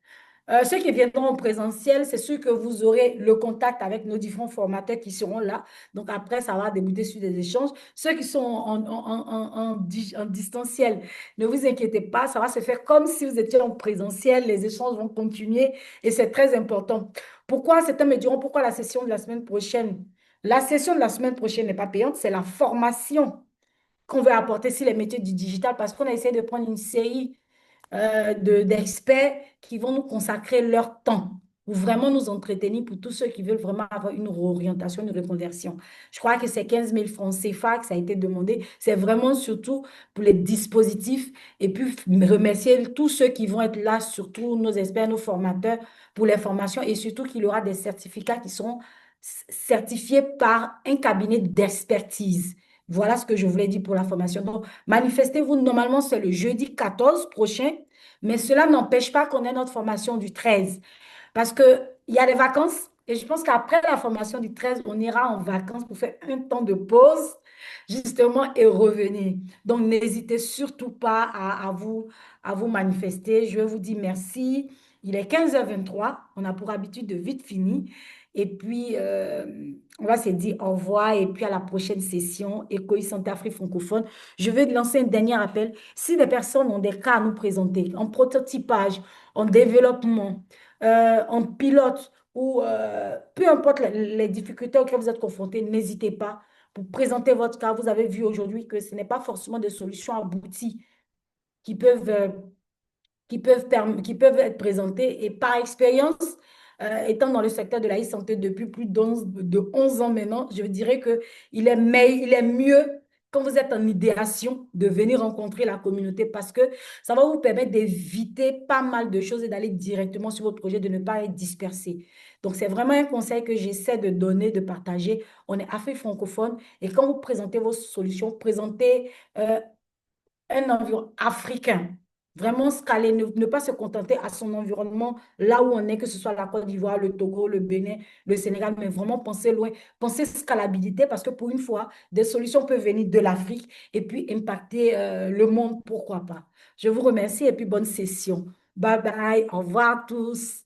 S2: Ceux qui viendront en présentiel, c'est sûr que vous aurez le contact avec nos différents formateurs qui seront là. Donc après, ça va débuter sur des échanges. Ceux qui sont en distanciel, ne vous inquiétez pas, ça va se faire comme si vous étiez en présentiel. Les échanges vont continuer et c'est très important. Pourquoi certains me diront pourquoi la session de la semaine prochaine? La session de la semaine prochaine n'est pas payante, c'est la formation qu'on veut apporter sur les métiers du digital parce qu'on a essayé de prendre une série d'experts qui vont nous consacrer leur temps pour vraiment nous entretenir pour tous ceux qui veulent vraiment avoir une réorientation, une reconversion. Je crois que c'est 15 000 francs CFA que ça a été demandé. C'est vraiment surtout pour les dispositifs et puis remercier tous ceux qui vont être là, surtout nos experts, nos formateurs pour les formations et surtout qu'il y aura des certificats qui seront certifiés par un cabinet d'expertise. Voilà ce que je voulais dire pour la formation. Donc, manifestez-vous. Normalement, c'est le jeudi 14 prochain, mais cela n'empêche pas qu'on ait notre formation du 13 parce qu'il y a les vacances et je pense qu'après la formation du 13, on ira en vacances pour faire un temps de pause, justement, et revenir. Donc, n'hésitez surtout pas à vous manifester. Je vais vous dire merci. Il est 15h23. On a pour habitude de vite finir. Et puis, on va se dire au revoir et puis à la prochaine session Éco-Santé Afrique francophone. Je vais lancer un dernier appel. Si des personnes ont des cas à nous présenter en prototypage, en développement, en pilote ou peu importe les difficultés auxquelles vous êtes confrontés, n'hésitez pas pour présenter votre cas. Vous avez vu aujourd'hui que ce n'est pas forcément des solutions abouties qui peuvent qui peuvent être présentées. Et par expérience, étant dans le secteur de la e-santé depuis plus de 11 ans maintenant, je dirais qu'il est mieux quand vous êtes en idéation de venir rencontrer la communauté parce que ça va vous permettre d'éviter pas mal de choses et d'aller directement sur votre projet, de ne pas être dispersé. Donc, c'est vraiment un conseil que j'essaie de donner, de partager. On est Afrique francophone et quand vous présentez vos solutions, présentez un environnement africain. Vraiment scaler, ne pas se contenter à son environnement, là où on est, que ce soit la Côte d'Ivoire, le Togo, le Bénin, le Sénégal, mais vraiment penser loin, penser scalabilité, parce que pour une fois, des solutions peuvent venir de l'Afrique et puis impacter le monde, pourquoi pas. Je vous remercie et puis bonne session. Bye bye, au revoir à tous.